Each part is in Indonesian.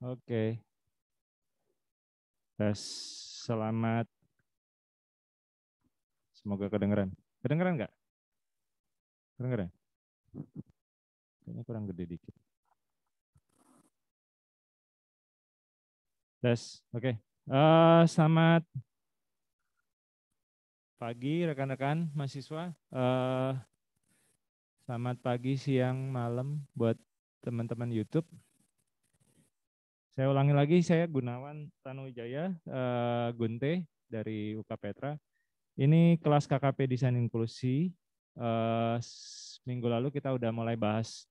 Oke. Tes. Selamat. Semoga kedengeran. Kedengeran nggak? Kedengeran? Kayaknya kurang gede dikit. Tes. Oke. Selamat pagi rekan-rekan mahasiswa. Selamat pagi, siang, malam buat teman-teman YouTube. Saya ulangi lagi, saya Gunawan Tanuwijaya, Gunte dari UK Petra. Ini kelas KKP Desain Inklusi. Minggu lalu kita udah mulai bahas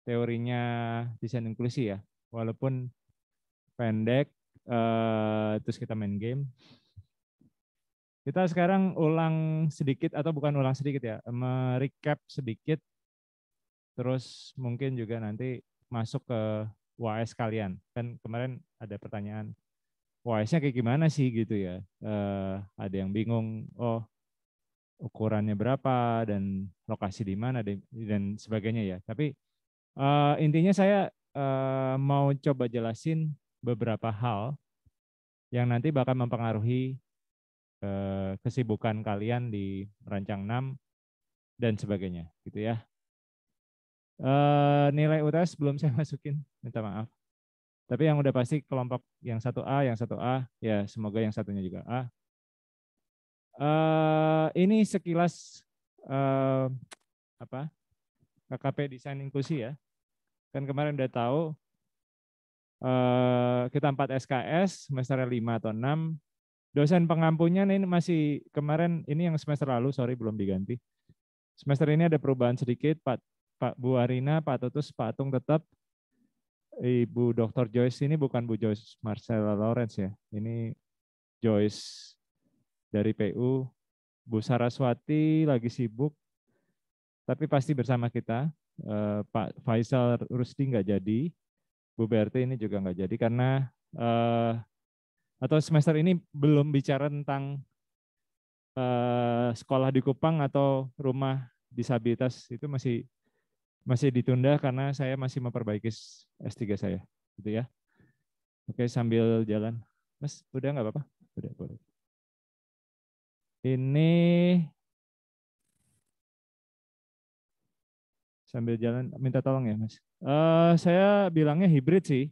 teorinya desain inklusi ya, walaupun pendek, terus kita main game. Kita sekarang ulang sedikit, atau bukan ulang sedikit ya, merecap sedikit, terus mungkin juga nanti masuk ke UAS kalian. Kan kemarin ada pertanyaan, UAS-nya kayak gimana sih gitu ya. Ada yang bingung, oh ukurannya berapa, dan lokasi di mana, dan sebagainya ya. Tapi intinya saya mau coba jelasin beberapa hal yang nanti bakal mempengaruhi kesibukan kalian di merancang 6 dan sebagainya gitu ya. Nilai UTS belum saya masukin, minta maaf. Tapi yang udah pasti kelompok yang 1A, ya semoga yang satunya juga A. Ini sekilas KKP Desain Inklusi ya. Kan kemarin udah tahu kita 4 SKS, semester 5 atau 6. Dosen pengampunya ini masih kemarin, ini yang semester lalu, sorry belum diganti. Semester ini ada perubahan sedikit, Pak Bu Arina, Pak Tutus, Pak Atung tetap. Ibu Dr. Joyce ini bukan Bu Joyce Marcella Lawrence ya. Ini Joyce dari PU. Bu Saraswati lagi sibuk, tapi pasti bersama kita. Pak Faisal Rusdi nggak jadi. Bu Berti ini juga nggak jadi karena atau semester ini belum bicara tentang sekolah di Kupang atau rumah disabilitas, itu masih ditunda karena saya masih memperbaiki S3 saya, gitu ya. Oke, sambil jalan. Mas, udah nggak apa-apa? Udah, boleh. Ini sambil jalan, minta tolong ya, Mas. Saya bilangnya hibrid sih.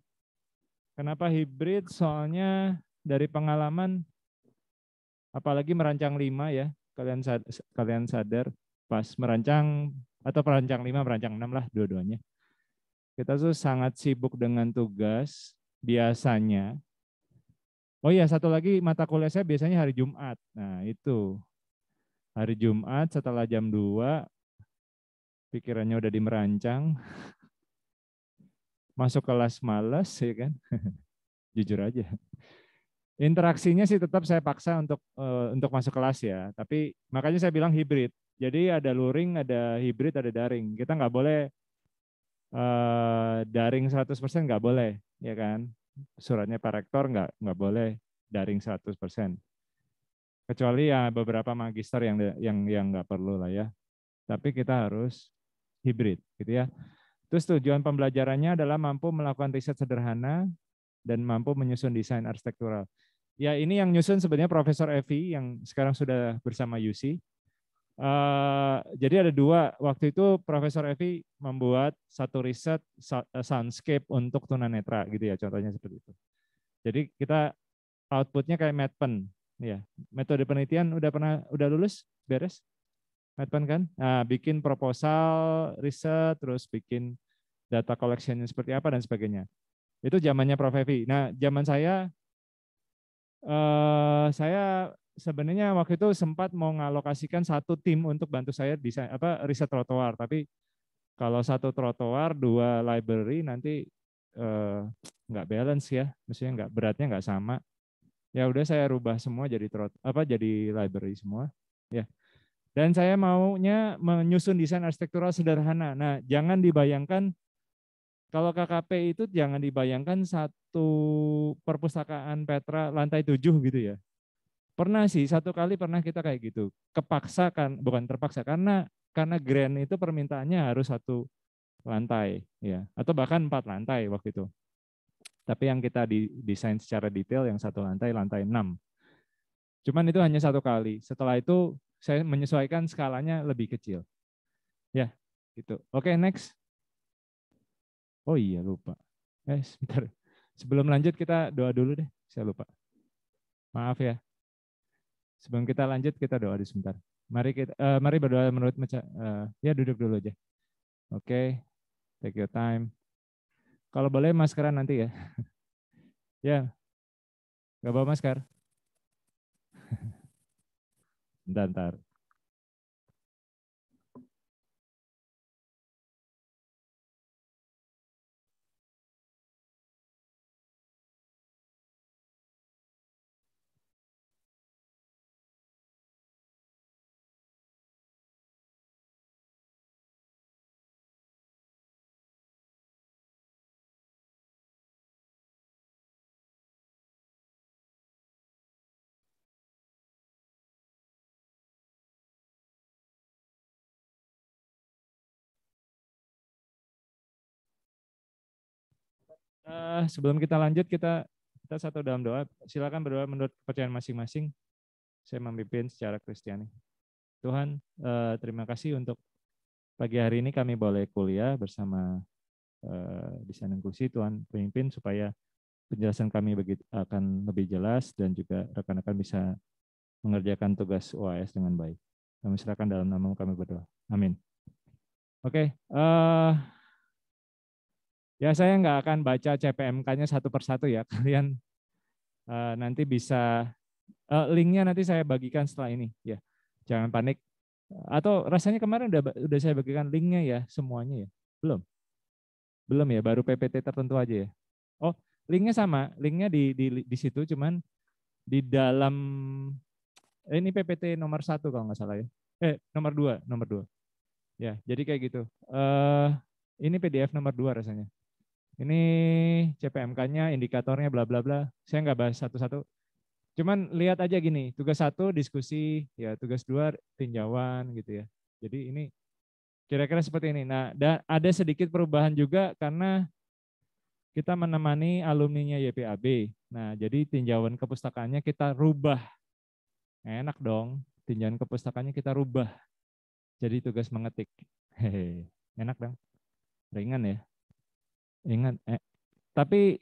Kenapa hibrid? Soalnya dari pengalaman, apalagi merancang 5 ya, kalian sadar pas merancang atau perancang 5, merancang 6 lah, dua-duanya. Kita tuh sangat sibuk dengan tugas biasanya. Oh iya, satu lagi mata kuliah saya biasanya hari Jumat. Nah itu, hari Jumat setelah jam 2, pikirannya udah di merancang, masuk kelas malas ya kan, jujur aja. Interaksinya sih tetap saya paksa untuk masuk kelas ya, tapi makanya saya bilang hibrid. Jadi ada luring, ada hibrid, ada daring. Kita nggak boleh daring 100%, nggak boleh, ya kan? Suratnya Pak Rektor nggak boleh daring 100%. Kecuali ya beberapa magister yang nggak perlu lah ya. Tapi kita harus hibrid, gitu ya. Terus tujuan pembelajarannya adalah mampu melakukan riset sederhana dan mampu menyusun desain arsitektural. Ya ini yang nyusun sebenarnya Profesor Evi yang sekarang sudah bersama UC. Jadi ada dua, waktu itu Profesor Evi membuat satu riset soundscape untuk tunanetra gitu ya, contohnya seperti itu. Jadi kita outputnya kayak Medpen, ya. Metode penelitian udah lulus, beres, Medpen kan. Nah, bikin proposal, riset, terus bikin data collectionnya seperti apa dan sebagainya. Itu zamannya Prof Evi. Nah, zaman saya sebenarnya waktu itu sempat mau ngalokasikan satu tim untuk bantu saya desain riset trotoar, tapi kalau satu trotoar dua library nanti nggak balance ya, maksudnya nggak, beratnya nggak sama. Ya udah saya rubah semua jadi library semua ya. Dan saya maunya menyusun desain arsitektural sederhana. Nah, jangan dibayangkan kalau KKP itu jangan dibayangkan satu perpustakaan Petra lantai 7 gitu ya. Pernah sih, satu kali pernah kita kayak gitu. Kepaksa kan, bukan terpaksa, karena grand itu permintaannya harus satu lantai, ya, atau bahkan 4 lantai waktu itu. Tapi yang kita desain secara detail yang satu lantai 6. Cuman itu hanya satu kali. Setelah itu saya menyesuaikan skalanya lebih kecil. Ya, gitu. Oke, next. Oh iya, lupa. Sebentar. Sebelum lanjut kita doa dulu deh. Saya lupa. Maaf ya. Sebelum kita lanjut kita doa dulu sebentar. Mari berdoa menurut ya duduk dulu aja. Oke. Take your time. Kalau boleh maskeran nanti ya. Ya. Gak bawa masker. Bentar. Sebelum kita lanjut kita satu dalam doa. Silakan berdoa menurut kepercayaan masing-masing. Saya memimpin secara Kristiani. Tuhan, terima kasih untuk pagi hari ini kami boleh kuliah bersama desain inklusi. Tuhan pemimpin supaya penjelasan kami akan lebih jelas dan juga rekan-rekan bisa mengerjakan tugas UAS dengan baik. Kami serahkan dalam nama kami berdoa. Amin. Oke, ya saya nggak akan baca CPMK-nya satu persatu ya. Kalian nanti bisa linknya nanti saya bagikan setelah ini ya. Jangan panik. Atau rasanya kemarin udah saya bagikan linknya ya semuanya ya. Belum? Belum ya, baru PPT tertentu aja ya. Oh, linknya sama, linknya di situ cuman di dalam ini PPT nomor 1 kalau nggak salah ya. Nomor 2. Ya, jadi kayak gitu. Ini PDF nomor 2 rasanya. Ini CPMK-nya, indikatornya, bla bla bla. Saya nggak bahas satu-satu. Cuman lihat aja gini, tugas 1 diskusi, ya tugas 2 tinjauan gitu ya. Jadi ini kira-kira seperti ini. Nah, dan ada sedikit perubahan juga karena kita menemani alumninya YPAB. Nah, jadi tinjauan kepustakaannya kita rubah. Enak dong, tinjauan kepustakaannya kita rubah. Jadi tugas mengetik. Hehe, enak dong. Ringan ya. Ingat, tapi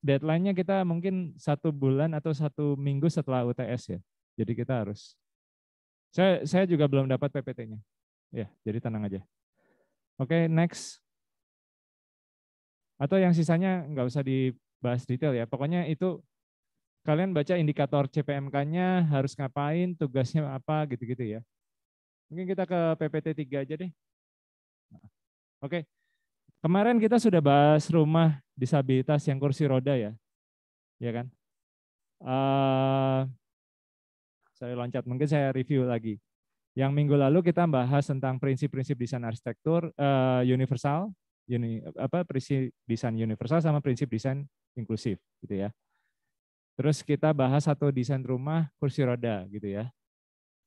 deadline-nya kita mungkin 1 bulan atau 1 minggu setelah UTS ya. Jadi kita harus. Saya juga belum dapat PPT-nya. Ya, jadi tenang aja. Oke, next. Atau yang sisanya nggak usah dibahas detail ya. Pokoknya itu kalian baca indikator CPMK-nya harus ngapain, tugasnya apa gitu-gitu ya. Mungkin kita ke PPT 3 aja deh. Oke. Kemarin kita sudah bahas rumah disabilitas yang kursi roda ya. Ya kan? Saya loncat, mungkin saya review lagi. Yang minggu lalu kita bahas tentang prinsip-prinsip desain arsitektur universal, prinsip desain universal sama prinsip desain inklusif gitu ya. Terus kita bahas satu desain rumah kursi roda gitu ya,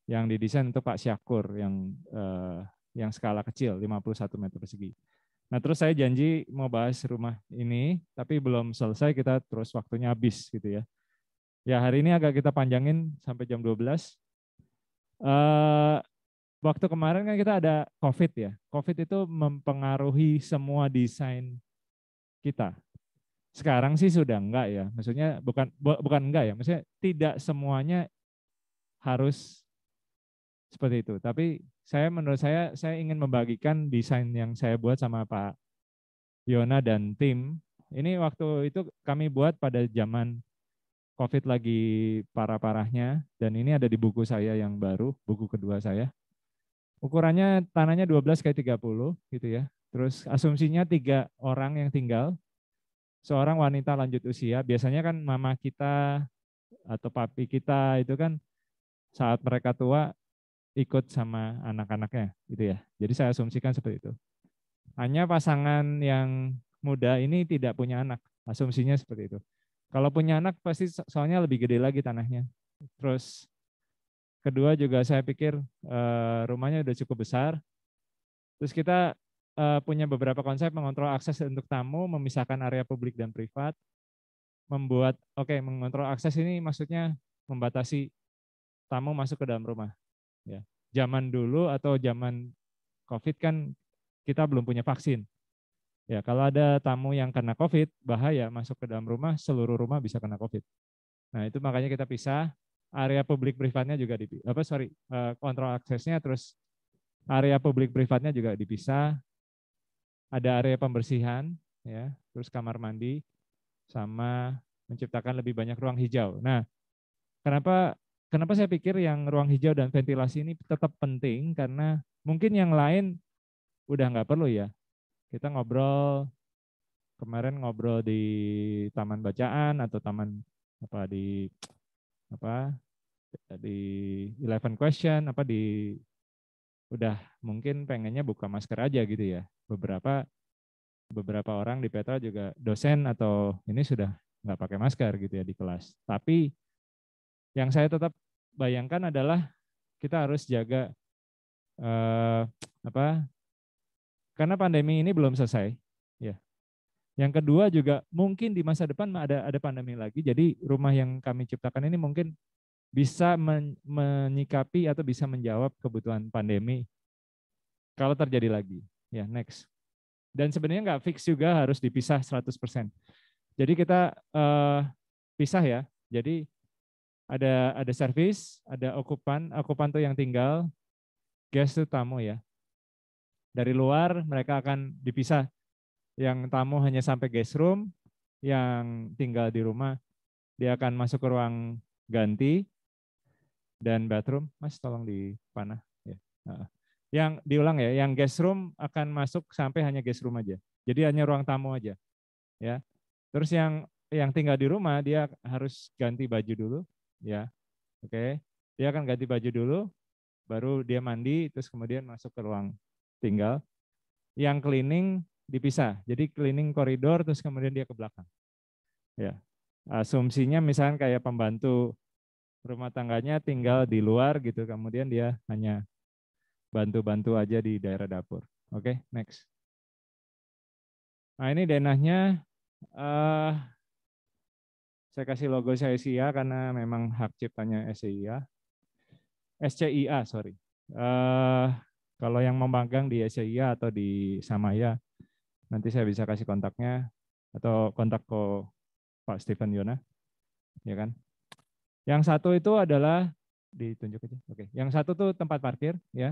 yang didesain untuk Pak Syakur yang skala kecil 51 meter persegi. Nah terus saya janji mau bahas rumah ini, tapi belum selesai, kita terus waktunya habis gitu ya. Ya hari ini agak kita panjangin sampai jam 12. Waktu kemarin kan kita ada COVID ya. COVID itu mempengaruhi semua desain kita. Sekarang sih sudah enggak ya. Maksudnya bukan enggak ya. Maksudnya tidak semuanya harus seperti itu. Tapi menurut saya ingin membagikan desain yang saya buat sama Pak Yona dan tim. Ini waktu itu kami buat pada zaman COVID lagi parah-parahnya. Dan ini ada di buku saya yang baru, buku kedua saya. Ukurannya tanahnya 12 kali 30 gitu ya. Terus asumsinya 3 orang yang tinggal. Seorang wanita lanjut usia, biasanya kan mama kita atau papi kita itu kan saat mereka tua ikut sama anak-anaknya gitu ya. Jadi saya asumsikan seperti itu. Hanya pasangan yang muda ini tidak punya anak, asumsinya seperti itu. Kalau punya anak pasti soalnya lebih gede lagi tanahnya. Terus kedua juga saya pikir rumahnya udah cukup besar. Terus kita punya beberapa konsep: mengontrol akses untuk tamu, memisahkan area publik dan privat, mengontrol akses ini maksudnya membatasi tamu masuk ke dalam rumah. Ya. Zaman dulu atau zaman COVID kan kita belum punya vaksin. Ya, kalau ada tamu yang kena COVID, bahaya masuk ke dalam rumah, seluruh rumah bisa kena COVID. Nah, itu makanya kita pisah, area publik privatnya juga kontrol aksesnya, terus area publik privatnya juga dipisah. Ada area pembersihan, ya, terus kamar mandi, sama menciptakan lebih banyak ruang hijau. Nah, kenapa saya pikir yang ruang hijau dan ventilasi ini tetap penting, karena mungkin yang lain udah nggak perlu ya. Kita kemarin ngobrol di taman bacaan atau taman apa di 11 question udah mungkin pengennya buka masker aja gitu ya. Beberapa orang di Petra juga dosen atau ini sudah nggak pakai masker gitu ya di kelas. Tapi yang saya tetap bayangkan adalah kita harus jaga eh, apa karena pandemi ini belum selesai ya. Yang kedua juga mungkin di masa depan ada pandemi lagi. Jadi rumah yang kami ciptakan ini mungkin bisa menyikapi atau bisa menjawab kebutuhan pandemi kalau terjadi lagi. Ya, next. Dan sebenarnya nggak fix juga harus dipisah 100%. Jadi kita pisah ya. Jadi ada service, ada okupan tuh yang tinggal, guest tuh tamu ya. Dari luar mereka akan dipisah. Yang tamu hanya sampai guest room, yang tinggal di rumah dia akan masuk ke ruang ganti dan bathroom. Mas tolong dipanah ya. Yang diulang ya, yang guest room akan masuk sampai hanya guest room aja. Jadi hanya ruang tamu aja. Ya. Terus yang tinggal di rumah dia harus ganti baju dulu ya. Oke. Dia akan ganti baju dulu, baru dia mandi, terus kemudian masuk ke ruang tinggal. Yang cleaning dipisah. Jadi cleaning koridor, terus kemudian dia ke belakang. Ya. Asumsinya misalnya kayak pembantu rumah tangganya tinggal di luar gitu, kemudian dia hanya bantu-bantu aja di daerah dapur. Oke, next. Nah ini denahnya, saya kasih logo SCIA karena memang hak ciptanya SCIA, sorry. Kalau yang mau magang di SCIA atau di Samaya, nanti saya bisa kasih kontaknya atau kontak ke Pak Steven Yona, ya kan? Yang satu itu adalah ditunjuk aja. Oke. Yang satu tuh tempat parkir, ya.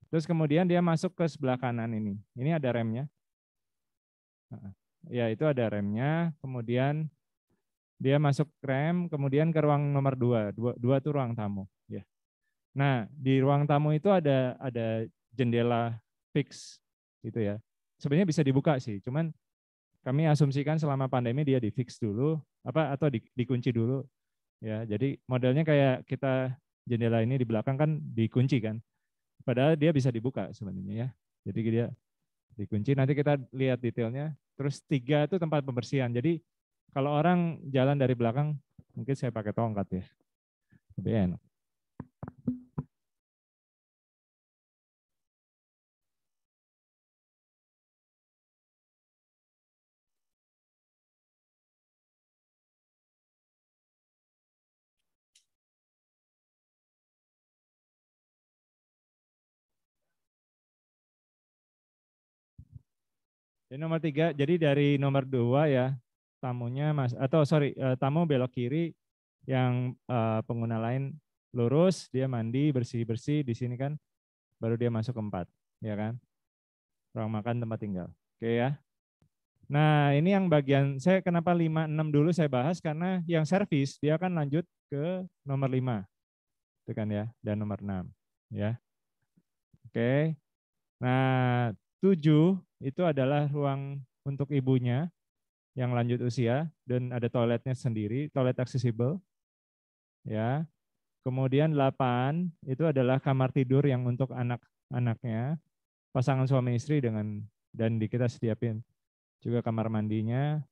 Terus kemudian dia masuk ke sebelah kanan ini. Ini ada remnya. Ya itu ada remnya. Kemudian dia masuk rem, kemudian ke ruang nomor 2. Dua itu ruang tamu. Ya. Nah di ruang tamu itu ada jendela fix, gitu ya. Sebenarnya bisa dibuka sih, cuman kami asumsikan selama pandemi dia di fix dulu, atau dikunci dulu. Ya, jadi modelnya kayak kita jendela ini di belakang kan dikunci kan. Padahal dia bisa dibuka sebenarnya ya. Jadi dia dikunci, nanti kita lihat detailnya. Terus 3 itu tempat pembersihan. Jadi kalau orang jalan dari belakang, mungkin saya pakai tongkat ya. Lebih enak. Jadi nomor 3, jadi dari nomor 2 ya, tamunya tamu belok kiri, yang pengguna lain lurus, dia mandi, bersih-bersih di sini kan, baru dia masuk ke 4, ya kan? Ruang makan, tempat tinggal. Oke ya. Nah, ini yang bagian saya kenapa 5, 6 dulu saya bahas karena yang servis dia akan lanjut ke nomor 5. Itu kan ya, dan nomor 6, ya. Oke. Nah, 7 itu adalah ruang untuk ibunya yang lanjut usia dan ada toiletnya sendiri, toilet aksesibel. Ya. Kemudian 8 itu adalah kamar tidur yang untuk anak-anaknya, pasangan suami istri dan kita sediapin juga kamar mandinya.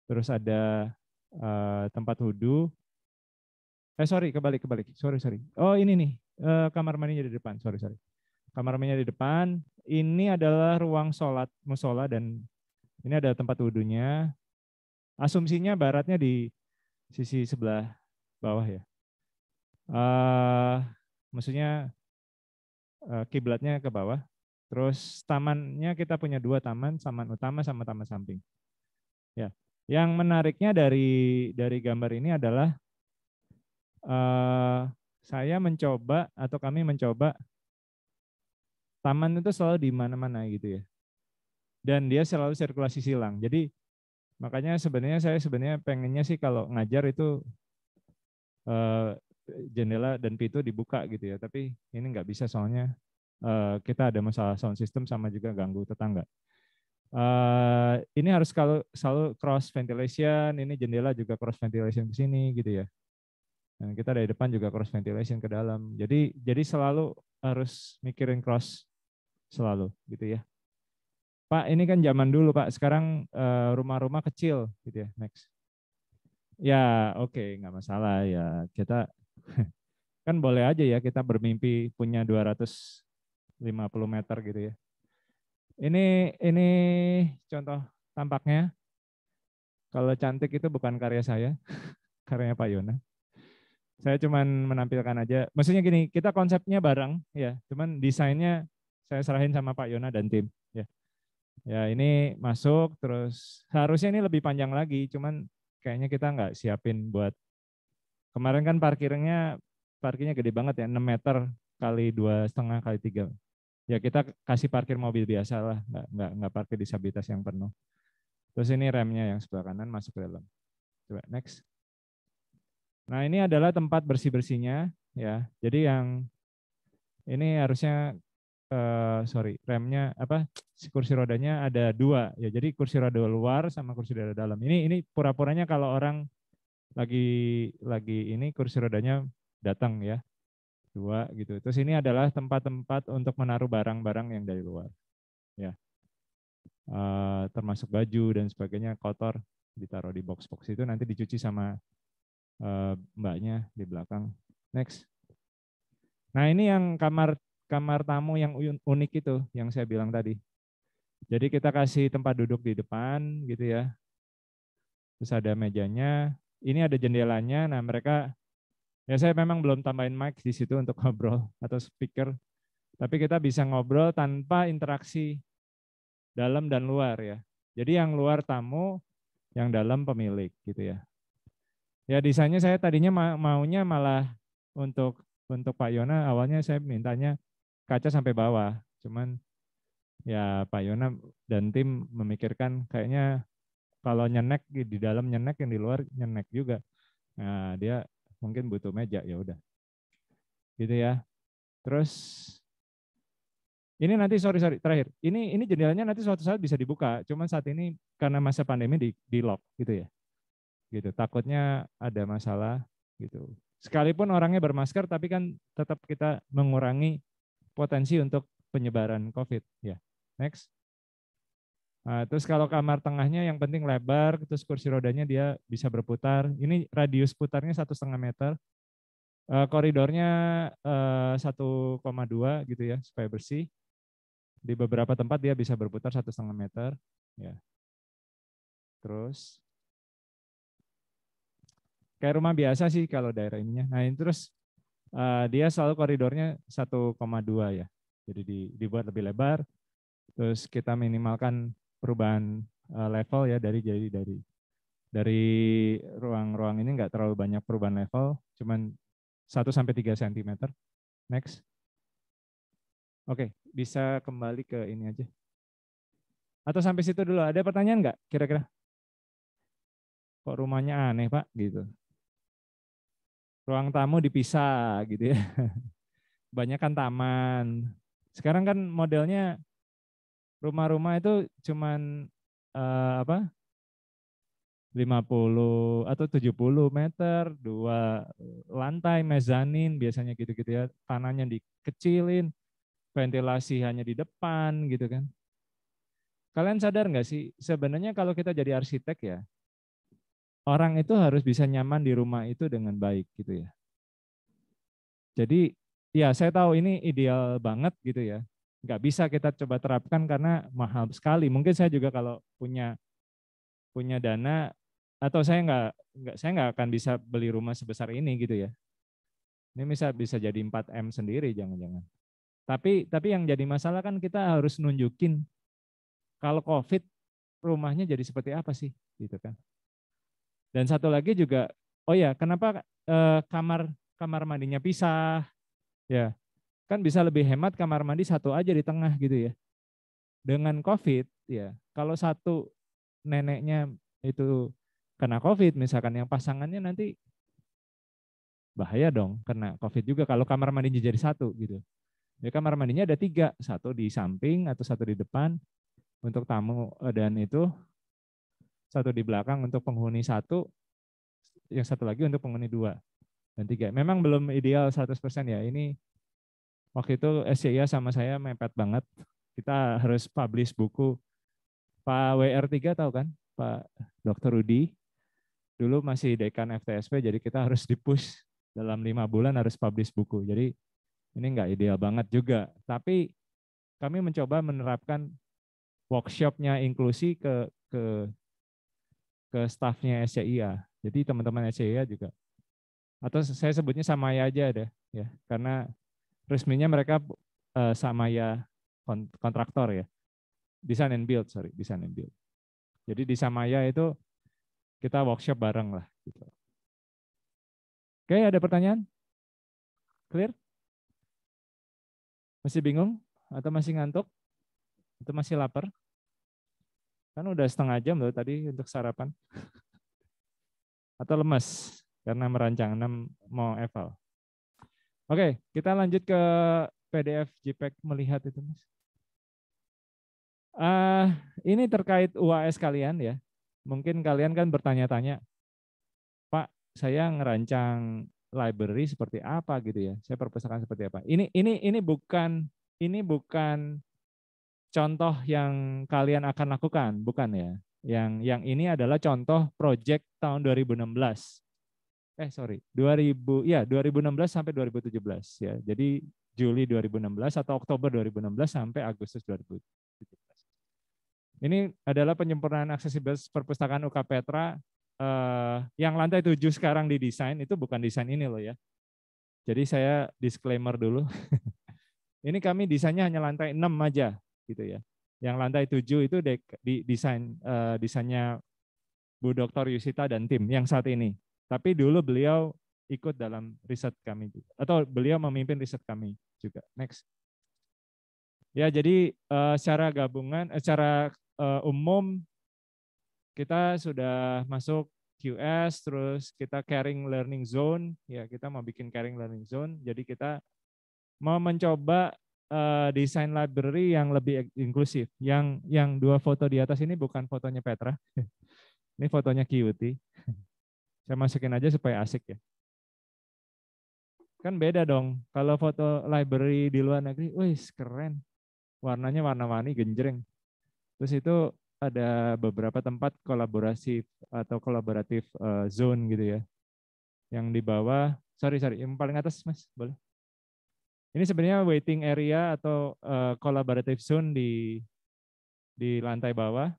Terus ada tempat wudhu. Kebalik. Sorry. Oh ini nih, kamar mandinya di depan. Sorry. Kamar mandinya di depan, ini adalah ruang sholat musola dan ini ada tempat wudhunya. Asumsinya baratnya di sisi sebelah bawah ya. Maksudnya kiblatnya ke bawah. Terus tamannya kita punya 2 taman, taman utama sama taman samping. Ya, yang menariknya dari gambar ini adalah saya mencoba atau kami mencoba taman itu selalu di mana-mana gitu ya. Dan dia selalu sirkulasi silang. Jadi makanya saya sebenarnya pengennya sih kalau ngajar itu jendela dan pintu dibuka gitu ya. Tapi ini nggak bisa soalnya kita ada masalah sound system sama juga ganggu tetangga. Ini harus selalu cross ventilation. Ini jendela juga cross ventilation ke sini gitu ya. Dan kita dari depan juga cross ventilation ke dalam. Jadi selalu harus mikirin cross selalu gitu ya. Pak, ini kan zaman dulu Pak. Sekarang rumah-rumah kecil gitu ya. Next. Ya, oke, nggak masalah ya. Kita kan boleh aja ya kita bermimpi punya 250 meter gitu ya. Ini contoh tampaknya. Kalau cantik itu bukan karya saya, karyanya Pak Yona. Saya cuman menampilkan aja. Maksudnya gini, kita konsepnya bareng ya, cuman desainnya saya serahin sama Pak Yona dan tim ya. Ya ini masuk terus seharusnya ini lebih panjang lagi, cuman kayaknya kita nggak siapin buat kemarin kan parkirnya gede banget ya 6 meter kali 2,5 kali 3. Ya kita kasih parkir mobil biasa lah, nggak parkir disabilitas yang penuh. Terus ini remnya yang sebelah kanan masuk ke dalam. Coba next. Nah ini adalah tempat bersih-bersihnya ya. Jadi yang ini harusnya remnya kursi rodanya ada 2 ya. Jadi kursi roda luar sama kursi roda dalam. Ini pura-puranya kalau orang lagi ini kursi rodanya datang ya. 2 gitu. Terus ini adalah tempat-tempat untuk menaruh barang-barang yang dari luar. Ya. Termasuk baju dan sebagainya kotor ditaruh di box-box itu nanti dicuci sama mbaknya di belakang. Next. Nah ini yang kamar tamu yang unik itu yang saya bilang tadi. Jadi kita kasih tempat duduk di depan gitu ya. Terus ada mejanya. Ini ada jendelanya. Nah mereka ya saya memang belum tambahin mic di situ untuk ngobrol atau speaker. Tapi kita bisa ngobrol tanpa interaksi dalam dan luar ya. Jadi yang luar tamu, yang dalam pemilik gitu ya. Ya desainnya saya tadinya maunya malah untuk Pak Yona awalnya saya mintanya kaca sampai bawah. Cuman ya Pak Yona dan tim memikirkan kayaknya kalau nyenek di dalam nyenek yang di luar nyenek juga. Nah, dia mungkin butuh meja ya udah. Gitu ya. Terus ini nanti sorry terakhir. Ini jendelanya nanti suatu saat bisa dibuka. Cuman saat ini karena masa pandemi di lock gitu ya. Gitu. Takutnya ada masalah gitu. Sekalipun orangnya bermasker tapi kan tetap kita mengurangi potensi untuk penyebaran COVID ya. Next. Nah, terus kalau kamar tengahnya yang penting lebar, terus kursi rodanya dia bisa berputar. Ini radius putarnya 1,5 meter. Koridornya 1,2 gitu ya supaya bersih. Di beberapa tempat dia bisa berputar 1,5 meter. Ya. Terus kayak rumah biasa sih kalau daerah ininya. Nah ini terus dia selalu koridornya 1,2 ya. Jadi dibuat lebih lebar. Terus kita minimalkan perubahan level ya dari ruang-ruang ini nggak terlalu banyak perubahan level, cuman 1-3 cm. Next. Oke, bisa kembali ke ini aja. Atau sampai situ dulu, ada pertanyaan nggak kira-kira? Kok rumahnya aneh Pak gitu. Ruang tamu dipisah gitu ya. Banyak kan taman. Sekarang kan modelnya rumah-rumah itu cuman 50 atau 70 meter, 2 lantai mezanin biasanya gitu-gitu ya. Tanahnya dikecilin, ventilasi hanya di depan gitu kan. Kalian sadar nggak sih sebenarnya kalau kita jadi arsitek ya, orang itu harus bisa nyaman di rumah itu dengan baik gitu ya. Jadi ya saya tahu ini ideal banget gitu ya. nggak bisa kita coba terapkan karena mahal sekali. Mungkin saya juga kalau punya dana atau saya nggak akan bisa beli rumah sebesar ini gitu ya. Ini bisa jadi 4M sendiri jangan-jangan. Tapi yang jadi masalah kan kita harus nunjukin kalau COVID rumahnya jadi seperti apa sih gitu kan. Dan satu lagi juga, oh ya kenapa kamar kamar mandinya pisah ya, kan bisa lebih hemat kamar mandi satu aja di tengah gitu ya. Dengan COVID ya, kalau satu neneknya itu kena COVID misalkan, yang pasangannya nanti bahaya dong kena COVID juga kalau kamar mandinya jadi satu gitu. Ya kamar mandinya ada 3, satu di samping atau satu di depan untuk tamu dan itu satu di belakang untuk penghuni satu, yang satu lagi untuk penghuni 2 dan 3. Memang belum ideal 100% ya. Ini waktu itu SCIA sama saya mepet banget. Kita harus publish buku. Pak WR3 tahu kan? Pak Dr. Rudi. Dulu masih dekan FTSP, jadi kita harus di-push dalam 5 bulan harus publish buku. Jadi ini nggak ideal banget juga. Tapi kami mencoba menerapkan workshopnya inklusi ke staffnya SCIA. Jadi teman-teman SCIA juga, atau saya sebutnya Samaya aja deh ya, karena resminya mereka Samaya kontraktor ya, design and build. Jadi di Samaya itu kita workshop bareng lah gitu. Oke, ada pertanyaan? Clear? Masih bingung atau masih ngantuk atau masih lapar? Kan udah setengah jam loh tadi untuk sarapan. Atau lemas karena merancang 6 mau eval. Oke, kita lanjut ke PDF JPEG melihat itu, Mas. Ini terkait UAS kalian ya. Mungkin kalian kan bertanya-tanya, Pak, saya ngerancang library seperti apa gitu ya. Saya perpustakaan seperti apa. Ini bukan contoh yang kalian akan lakukan, bukan ya. Yang ini adalah contoh project tahun 2016. 2016 sampai 2017 ya. Jadi Juli 2016 atau Oktober 2016 sampai Agustus 2017. Ini adalah penyempurnaan aksesibilitas perpustakaan UK Petra yang lantai 7 sekarang didesain, itu bukan desain ini loh ya. Jadi saya disclaimer dulu. Ini kami desainnya hanya lantai 6 aja gitu ya. Yang lantai 7 itu desainnya Bu Dr. Yusita dan tim yang saat ini. Tapi dulu beliau ikut dalam riset kami juga, atau beliau memimpin riset kami juga. Next. Ya, jadi secara umum kita sudah masuk QS, terus kita caring learning zone, ya kita mau bikin caring learning zone, jadi kita mau mencoba desain library yang lebih inklusif. Yang 2 foto di atas ini bukan fotonya Petra, ini fotonya QUT. Saya masukin aja supaya asik ya. Kan beda dong, kalau foto library di luar negeri, wih keren, warnanya warna-warni genjreng. Terus itu ada beberapa tempat kolaborasi atau kolaboratif zone gitu ya. Yang di bawah, sorry, yang paling atas Mas, boleh. Ini sebenarnya waiting area atau collaborative zone di lantai bawah.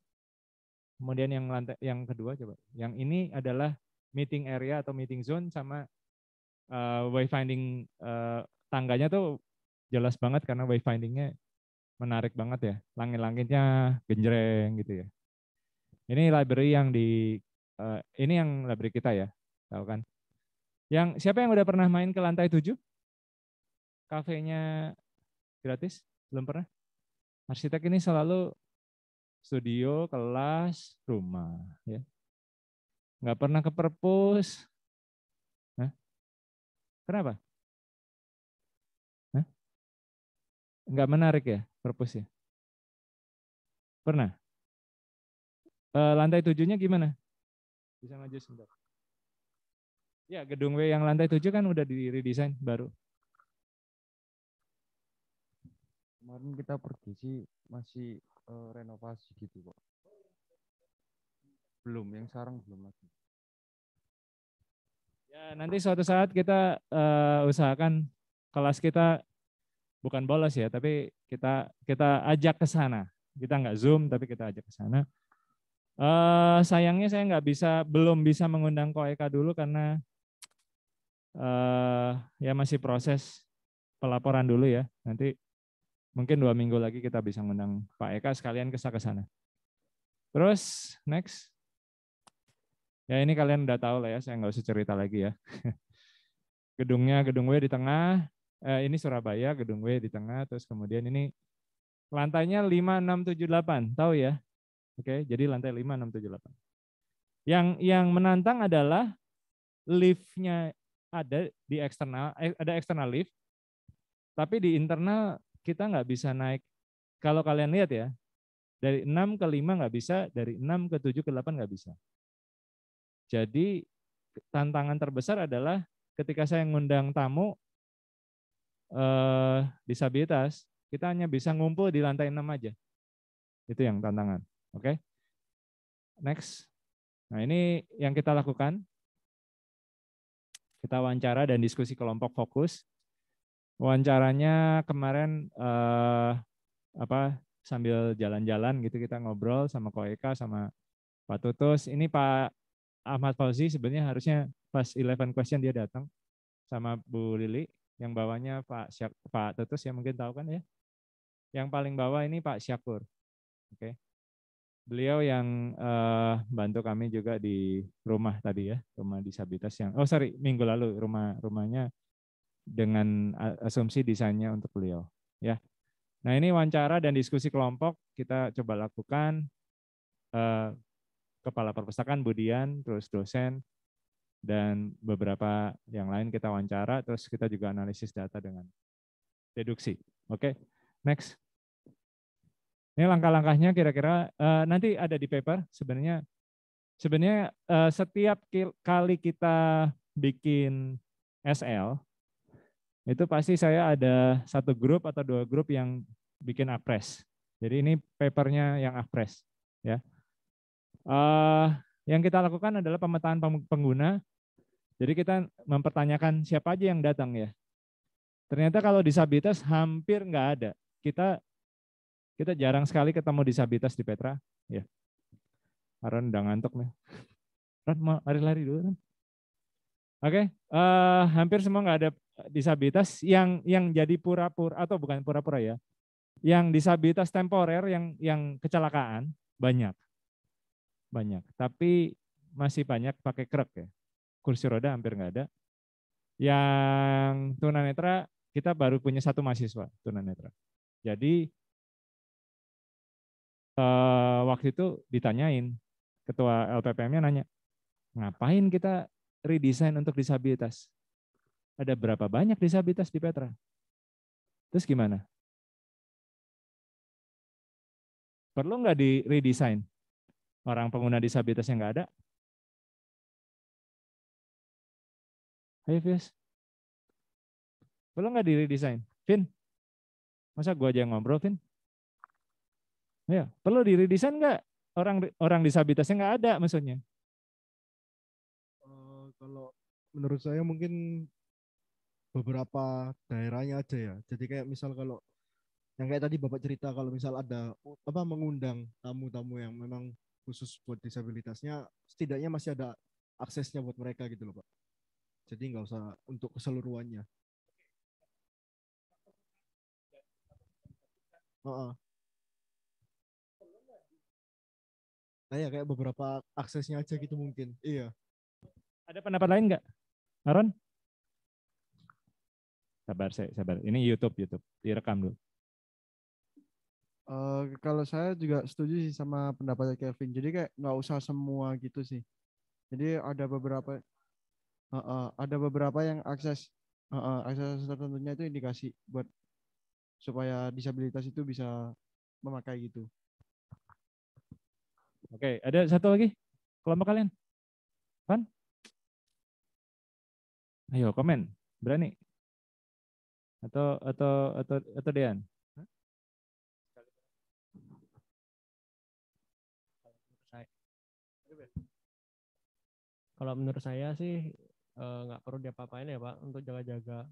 Kemudian yang kedua coba. Yang ini adalah meeting area atau meeting zone sama wayfinding tangganya tuh jelas banget karena wayfindingnya menarik banget ya. Langit-langitnya genjreng gitu ya. Ini library yang ini yang library kita ya, tahu kan? Siapa yang udah pernah main ke lantai 7? Kafenya gratis? Belum pernah? Arsitek ini selalu studio, kelas, rumah. Ya. Nggak pernah ke perpus. Hah? Kenapa? Hah? Nggak menarik ya perpus ya? Pernah? Lantai 7-nya gimana? Bisa maju sebentar. Ya, gedung W yang lantai 7 kan udah di redesign baru. Kemarin kita pergi sih masih renovasi gitu Pak. Belum, yang sekarang belum lagi. Ya, nanti suatu saat kita usahakan kelas kita bukan bolos ya, tapi kita ajak ke sana. Kita nggak Zoom, tapi kita ajak ke sana. Sayangnya saya belum bisa mengundang Ko Eka dulu karena ya masih proses pelaporan dulu ya. Nanti mungkin 2 minggu lagi kita bisa mengundang Pak Eka sekalian ke sana. Terus next. Ya ini kalian udah tahu lah ya, saya nggak usah cerita lagi ya. Gedung W di tengah, ini Surabaya, gedung W di tengah, terus kemudian ini lantainya 5, 6, 7, 8, tahu ya? Oke, jadi lantai 5, 6, 7, 8. Yang menantang adalah liftnya ada di eksternal, ada eksternal lift, tapi di internal kita nggak bisa naik. Kalau kalian lihat ya, dari 6 ke 5 nggak bisa, dari 6 ke 7 ke 8 nggak bisa. Jadi tantangan terbesar adalah ketika saya ngundang tamu disabilitas, kita hanya bisa ngumpul di lantai 6 aja. Itu yang tantangan. Oke. Next. Nah, ini yang kita lakukan. Kita wawancara dan diskusi kelompok fokus. Wawancaranya kemarin sambil jalan-jalan gitu kita ngobrol sama Ko Eka sama Pak Tutus. Ini Pak Ahmad Fauzi sebenarnya harusnya pas 11 question dia datang sama Bu Lili. Yang bawahnya Pak Tutus yang mungkin tahu kan ya. Yang paling bawah ini Pak Syakur. Oke. Beliau yang bantu kami juga di rumah tadi ya, rumah disabilitas yang minggu lalu rumahnya dengan asumsi desainnya untuk beliau ya. Nah, ini wawancara dan diskusi kelompok kita coba lakukan, kepala perpustakaan Budian, terus dosen dan beberapa yang lain kita wawancara, terus kita juga analisis data dengan deduksi. Oke. Next. Ini langkah-langkahnya kira-kira nanti ada di paper. Sebenarnya setiap kali kita bikin SL, itu pasti saya ada 1 grup atau 2 grup yang bikin apres. Jadi ini papernya yang apres. Ya. Yang kita lakukan adalah pemetaan pengguna. Jadi kita mempertanyakan siapa aja yang datang ya. Ternyata kalau disabilitas hampir nggak ada. Kita jarang sekali ketemu disabilitas di Petra. Ya. Aaron udah ngantuk nih. Aaron mau lari-lari dulu kan. Oke, hampir semua nggak ada disabilitas yang jadi pura-pura atau bukan pura-pura ya. Yang disabilitas temporer yang kecelakaan banyak. Tapi masih banyak pakai krek ya. Kursi roda hampir nggak ada. Yang tunanetra kita baru punya 1 mahasiswa tunanetra. Jadi waktu itu ditanyain, ketua LPPM-nya nanya, ngapain kita redesign untuk disabilitas? Ada berapa banyak disabilitas di Petra? Terus gimana? Perlu nggak di redesign? Orang pengguna disabilitas yang nggak ada? Ayo Fias. Perlu nggak di redesign? Vin? Masa gua aja yang ngobrol, Vin? Ya, perlu di redesign nggak? Orang disabilitasnya nggak ada maksudnya. Kalau menurut saya mungkin beberapa daerahnya aja ya. Jadi kayak misal kalau yang kayak tadi Bapak cerita kalau misal ada mengundang tamu-tamu yang memang khusus buat disabilitasnya, setidaknya masih ada aksesnya buat mereka gitu loh Pak. Jadi nggak usah untuk keseluruhannya. Heeh. Nah ya kayak beberapa aksesnya aja gitu mungkin. Iya. Ada pendapat lain nggak, Aaron? Sabar. Ini YouTube, direkam dulu. Kalau saya juga setuju sih sama pendapatnya Kevin. Jadi kayak nggak usah semua gitu sih. Jadi ada beberapa yang akses tertentunya itu indikasi buat supaya disabilitas itu bisa memakai gitu. Oke, ada satu lagi kelompok kalian? Pan? Ayo komen, berani? Atau Dean? Kalau menurut saya sih nggak perlu diapa-apain ya Pak untuk jaga-jaga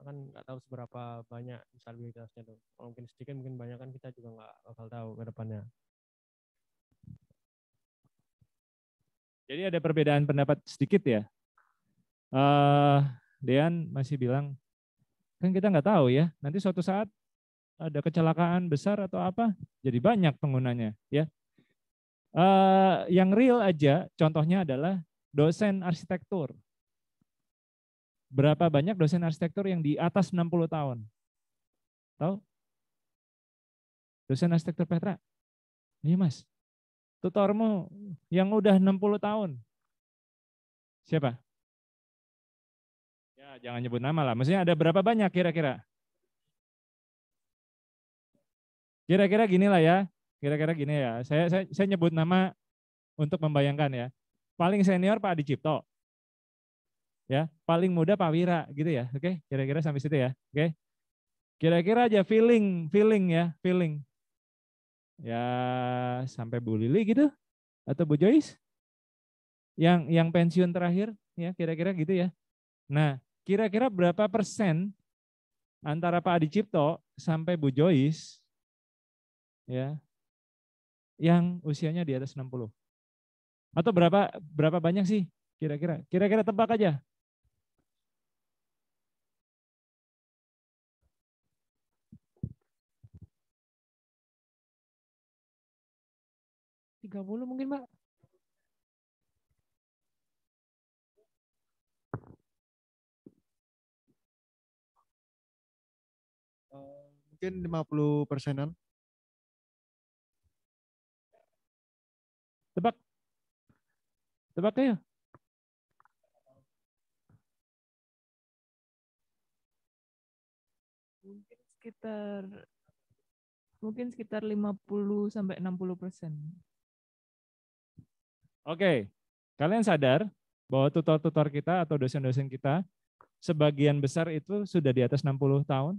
kan nggak tahu seberapa banyak disabilitasnya tuh. Mungkin sedikit, mungkin banyak, kan kita juga nggak bakal tahu ke depannya. Jadi ada perbedaan pendapat sedikit ya. Dean masih bilang, kan kita nggak tahu ya, nanti suatu saat ada kecelakaan besar atau apa, jadi banyak penggunanya ya. Yang real aja, contohnya adalah dosen arsitektur. Berapa banyak dosen arsitektur yang di atas 60 tahun? Tahu? Dosen arsitektur Petra? Iya mas. Tutormu yang udah 60 tahun. Siapa? Ya jangan nyebut nama lah. Maksudnya ada berapa banyak kira-kira? Kira-kira gini lah ya. Kira-kira gini ya. Saya nyebut nama untuk membayangkan ya. Paling senior Pak Adi Cipto. Ya, paling muda Pak Wira gitu ya. Oke, kira-kira sampai situ ya. Oke. Kira-kira aja feeling ya, feeling. Ya sampai Bu Lili gitu atau Bu Joyce? Yang pensiun terakhir ya, kira-kira gitu ya. Nah, kira-kira berapa persen antara Pak Adi Cipto sampai Bu Joyce ya yang usianya di atas 60? Atau berapa banyak sih kira-kira? Kira-kira tebak aja. 30 mungkin, Mbak. Mungkin 50%-an. Tebak. Tebak aja. Mungkin sekitar 50 sampai 60%. Oke. Kalian sadar bahwa tutor-tutor kita atau dosen-dosen kita sebagian besar itu sudah di atas 60 tahun?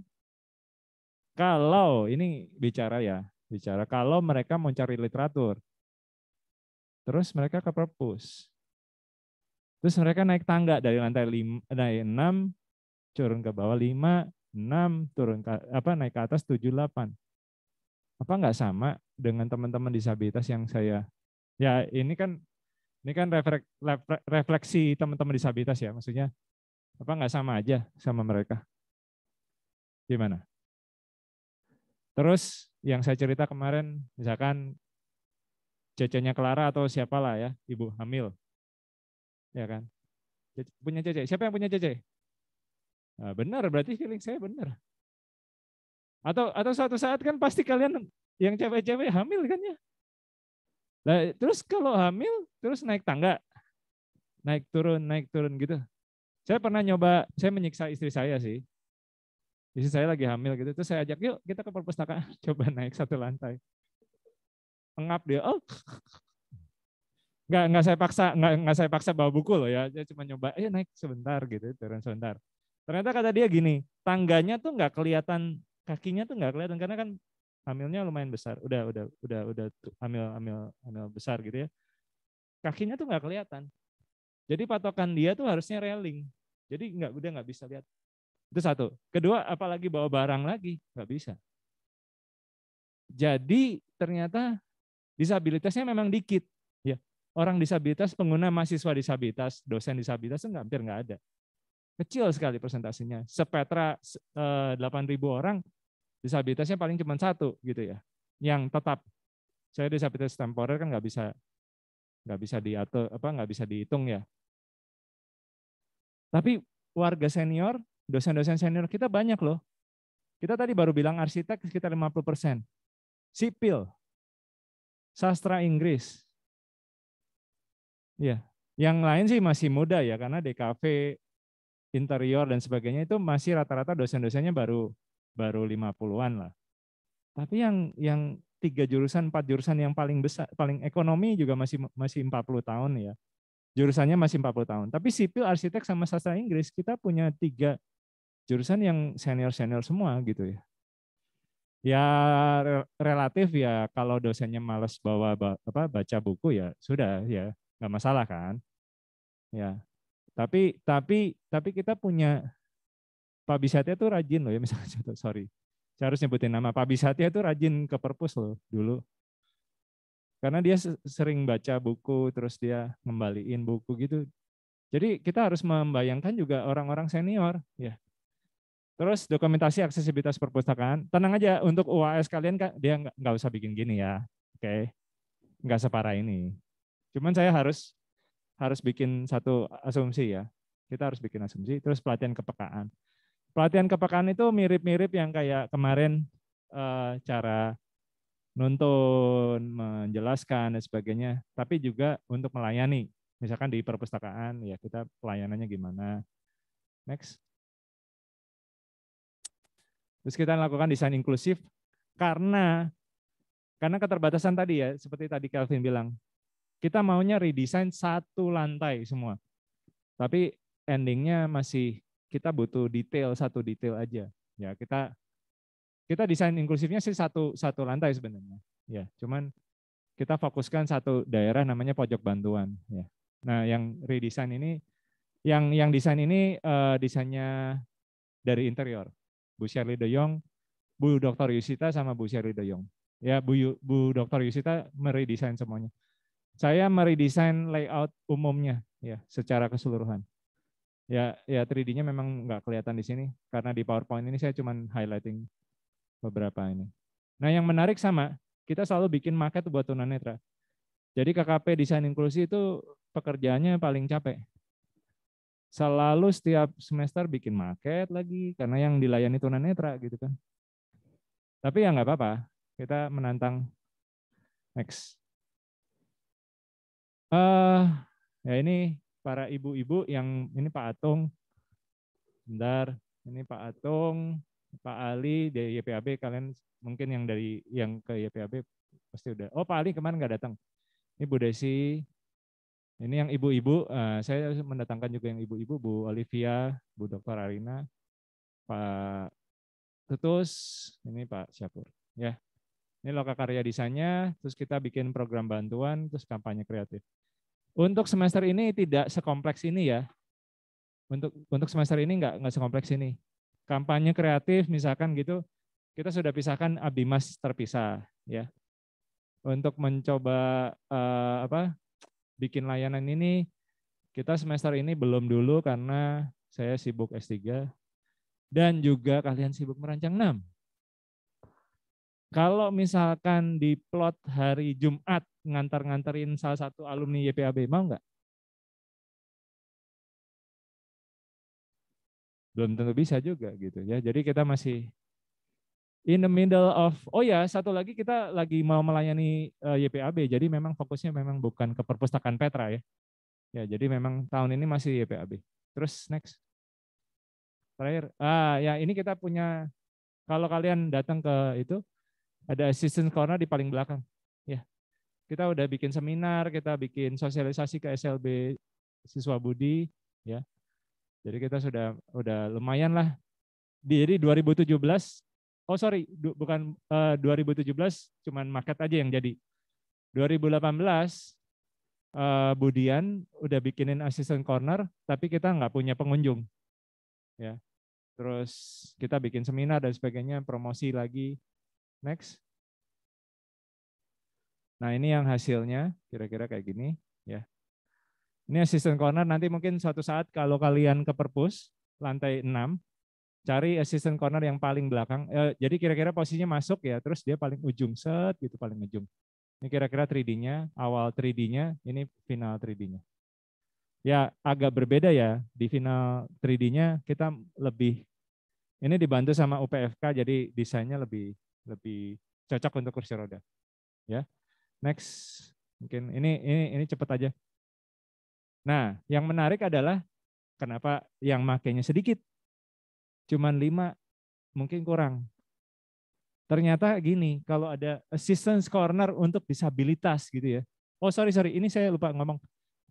Kalau ini bicara kalau mereka mau cari literatur. Terus mereka ke perpus. Terus mereka naik tangga dari lantai 5, naik 6, turun ke bawah 5, 6, turun ke, naik ke atas 7, 8. Apa nggak sama dengan teman-teman disabilitas yang saya, ya ini kan refleksi teman-teman disabilitas ya, maksudnya apa nggak sama aja sama mereka? Gimana? Terus yang saya cerita kemarin, misalkan cecenya Clara atau siapalah ya, ibu hamil, ya kan? Punya cece. Siapa yang punya cece? Nah, benar, berarti feeling saya benar. Atau suatu saat kan pasti kalian yang cewek-cewek hamil kan ya? Nah, terus kalau hamil terus naik tangga, naik turun gitu. Saya pernah nyoba, saya menyiksa istri saya sih. Istri saya lagi hamil gitu, terus saya ajak yuk kita ke perpustakaan, coba naik 1 lantai. Engap dia, oh nggak saya paksa bawa buku loh ya, dia cuma nyoba, ayo naik sebentar gitu, turun sebentar. Ternyata kata dia gini, tangganya tuh nggak kelihatan, kakinya tuh nggak kelihatan karena kan hamilnya lumayan besar, udah hamil besar gitu ya. Kakinya tuh nggak kelihatan. Jadi patokan dia tuh harusnya railing. Jadi udah nggak bisa lihat. Itu satu. Kedua, apalagi bawa barang lagi, nggak bisa. Jadi ternyata disabilitasnya memang dikit. Ya, orang disabilitas, pengguna mahasiswa disabilitas, dosen disabilitas itu hampir nggak ada. Kecil sekali persentasenya. Sepetra 8.000 orang, disabilitasnya paling cuma 1 gitu ya. Yang tetap. Saya disabilitas temporer kan nggak bisa diatur, nggak bisa dihitung ya. Tapi warga senior, dosen-dosen senior kita banyak loh. Kita tadi baru bilang arsitek sekitar 50%. Sipil, sastra Inggris. Ya, yang lain sih masih muda ya, karena DKV, interior dan sebagainya itu masih rata-rata dosen-dosennya baru 50-an lah. Tapi yang 3 jurusan, 4 jurusan yang paling besar, paling ekonomi juga masih 40 tahun ya. Jurusannya masih 40 tahun. Tapi sipil, arsitek sama sastra Inggris kita punya 3 jurusan yang senior-senior semua gitu ya. Ya relatif ya, kalau dosennya malas baca buku ya sudah ya, nggak masalah kan. Ya. Tapi kita punya Pak Bisatya tuh rajin loh ya, misalnya contoh, sorry. Saya harus nyebutin nama. Pak Bisatya tuh rajin ke perpus loh dulu. Karena dia sering baca buku, terus dia ngembaliin buku gitu. Jadi kita harus membayangkan juga orang-orang senior. Ya. Terus dokumentasi aksesibilitas perpustakaan. Tenang aja, untuk UAS kalian dia nggak usah bikin gini ya. Oke, nggak separah ini. Cuman saya harus bikin satu asumsi ya. Kita harus bikin asumsi, terus pelatihan kepekaan. Pelatihan kepekaan itu mirip-mirip yang kayak kemarin cara nuntun, menjelaskan dan sebagainya, tapi juga untuk melayani. Misalkan di perpustakaan, ya kita pelayanannya gimana. Next. Terus kita lakukan desain inklusif karena keterbatasan tadi ya, seperti tadi Kelvin bilang, kita maunya redesign satu lantai semua. Tapi endingnya masih kita butuh satu detail aja. Ya kita desain inklusifnya sih satu lantai sebenarnya. Ya, cuman kita fokuskan satu daerah namanya pojok bantuan. Ya. Nah, yang redesign ini, yang desain ini desainnya dari interior. Bu Shirley De Jong, Bu Dr. Yusita sama Bu Shirley De Jong. Ya, Bu Dr. Yusita meredesain semuanya. Saya meredesain layout umumnya, ya, secara keseluruhan. Ya 3D-nya memang nggak kelihatan di sini karena di PowerPoint ini saya cuman highlighting beberapa ini. Nah, yang menarik sama, kita selalu bikin market buat tunanetra. Jadi KKP Desain Inklusi itu pekerjaannya paling capek. Selalu setiap semester bikin market lagi karena yang dilayani tunanetra gitu kan. Tapi ya nggak apa-apa, kita menantang. Next. Ya ini para ibu-ibu yang ini Pak Atung. Bentar, ini Pak Atung, Pak Ali dari YPAB, kalian mungkin yang ke YPAB pasti udah. Oh, Pak Ali kemarin nggak datang. Ini Bu Desi. Ini yang ibu-ibu, saya mendatangkan juga yang ibu-ibu, Bu Olivia, Bu Dr. Arina, Pak Tutus, ini Pak Syapur. Ya, ini lokakarya desainnya, terus kita bikin program bantuan, terus kampanye kreatif. Untuk semester ini tidak sekompleks ini ya. Untuk semester ini nggak sekompleks ini. Kampanye kreatif misalkan gitu, kita sudah pisahkan Abimas terpisah ya. Untuk mencoba bikin layanan ini, kita semester ini belum dulu karena saya sibuk S3 dan juga kalian sibuk merancang 6. Kalau misalkan di plot hari Jumat ngantar-nganterin salah satu alumni YPAB, mau nggak? Belum tentu bisa juga gitu ya. Jadi kita masih in the middle of, oh ya satu lagi kita lagi mau melayani YPAB, jadi memang fokusnya memang bukan ke perpustakaan Petra ya. Ya jadi memang tahun ini masih YPAB. Terus next. Terakhir, ya ini kita punya, kalau kalian datang ke itu, ada assistant corner di paling belakang. Ya, kita udah bikin seminar, kita bikin sosialisasi ke SLB siswa budi, ya. Jadi kita udah lumayan lah. Jadi 2017, oh sorry, bukan 2017, cuman market aja yang jadi. 2018 Budian udah bikinin assistant corner, tapi kita nggak punya pengunjung, ya. Terus kita bikin seminar dan sebagainya, promosi lagi. Next. Nah ini yang hasilnya kira-kira kayak gini ya. Ini assistant corner, nanti mungkin suatu saat kalau kalian ke perpus lantai 6, cari assistant corner yang paling belakang. Jadi kira-kira posisinya masuk ya, terus dia paling ujung set gitu, paling ujung. Ini kira-kira 3D-nya, awal 3D-nya, ini final 3D-nya. Ya agak berbeda ya, di final 3D-nya kita lebih, ini dibantu sama UPFK, jadi desainnya lebih cocok untuk kursi roda. Ya. Next, mungkin ini cepat aja. Nah, yang menarik adalah kenapa yang makainya sedikit, cuman 5, mungkin kurang. Ternyata gini, kalau ada assistance corner untuk disabilitas gitu ya. Oh sorry, ini saya lupa ngomong.